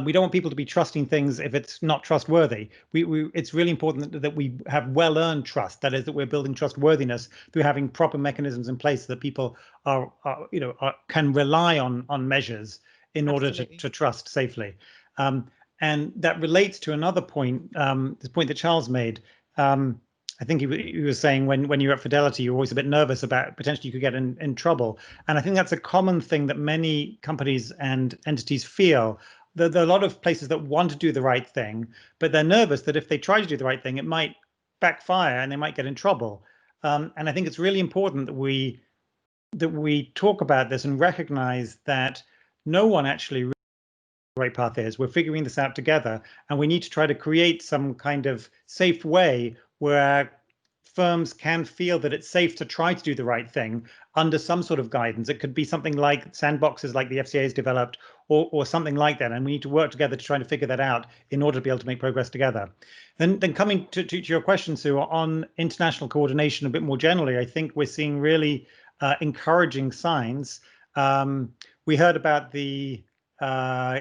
We don't want people to be trusting things if it's not trustworthy. It's really important that we have well-earned trust. That is, that we're building trustworthiness through having proper mechanisms in place so that people can rely on measures in order to trust safely. And that relates to another point, this point that Charles made. I think he was saying when you're at Fidelity, you're always a bit nervous about potentially you could get in trouble. And I think that's a common thing that many companies and entities feel. There are a lot of places that want to do the right thing, but they're nervous that if they try to do the right thing, it might backfire and they might get in trouble. And I think it's really important that we talk about this and recognize that no one actually really knows what the right path is. We're figuring this out together, and we need to try to create some kind of safe way where firms can feel that it's safe to try to do the right thing under some sort of guidance. It could be something like sandboxes like the FCA has developed, or something like that. And we need to work together to try to figure that out in order to be able to make progress together. Then coming to your question, Sue, on international coordination a bit more generally, I think we're seeing really encouraging signs. We heard about the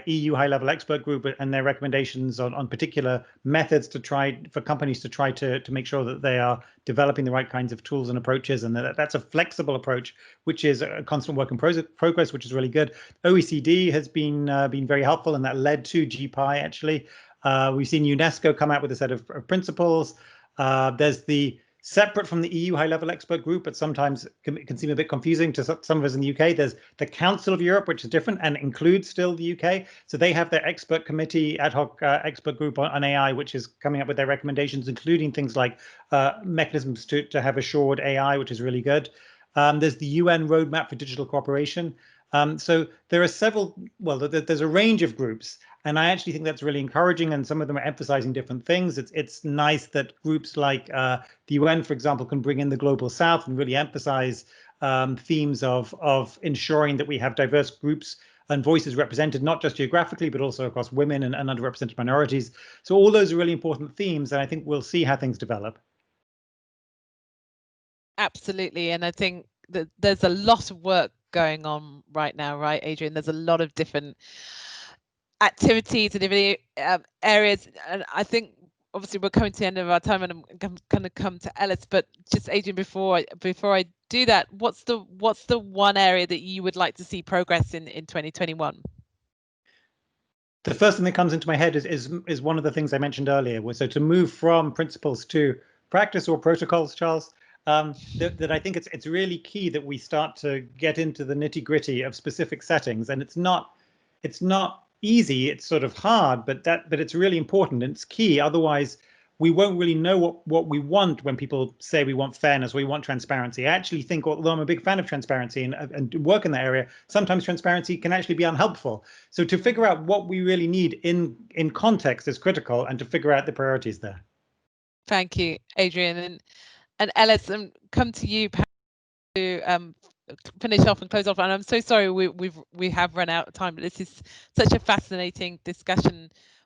EU high-level expert group and their recommendations on particular methods to try for companies to try to make sure that they are developing the right kinds of tools and approaches, and that's a flexible approach, which is a constant work in progress, which is really good. OECD has been very helpful, and that led to GPI actually. We've seen UNESCO come out with a set of principles. There's the separate from the EU high-level expert group, but sometimes can seem a bit confusing to some of us in the UK. There's the Council of Europe, which is different and includes still the UK. So they have their expert committee, ad hoc expert group on AI, which is coming up with their recommendations, including things like mechanisms to have assured AI, which is really good. There's the UN Roadmap for Digital Cooperation. So there are several, well, there's a range of groups, and I actually think that's really encouraging, and some of them are emphasizing different things. It's nice that groups like the UN, for example, can bring in the Global South and really emphasize themes of ensuring that we have diverse groups and voices represented, not just geographically, but also across women and underrepresented minorities. So all those are really important themes, and I think we'll see how things develop. Absolutely, and I think that there's a lot of work going on right now, right, Adrian? There's a lot of different activities and different areas, and I think obviously we're coming to the end of our time, and I'm going to come to Ellis, but just Adrian, before I do that, what's the one area that you would like to see progress in 2021? The first thing that comes into my head is one of the things I mentioned earlier, was so to move from principles to practice or protocols, Charles. That I think it's really key that we start to get into the nitty-gritty of specific settings, and it's not easy, it's sort of hard, but it's really important and it's key. Otherwise, we won't really know what we want when people say we want fairness, we want transparency. I actually think, although I'm a big fan of transparency and work in that area, sometimes transparency can actually be unhelpful. So to figure out what we really need in context is critical, and to figure out the priorities there. Thank you, Adrian. And Ellis, come to you to finish off and close off. And I'm so sorry we have run out of time, but this is such a fascinating discussion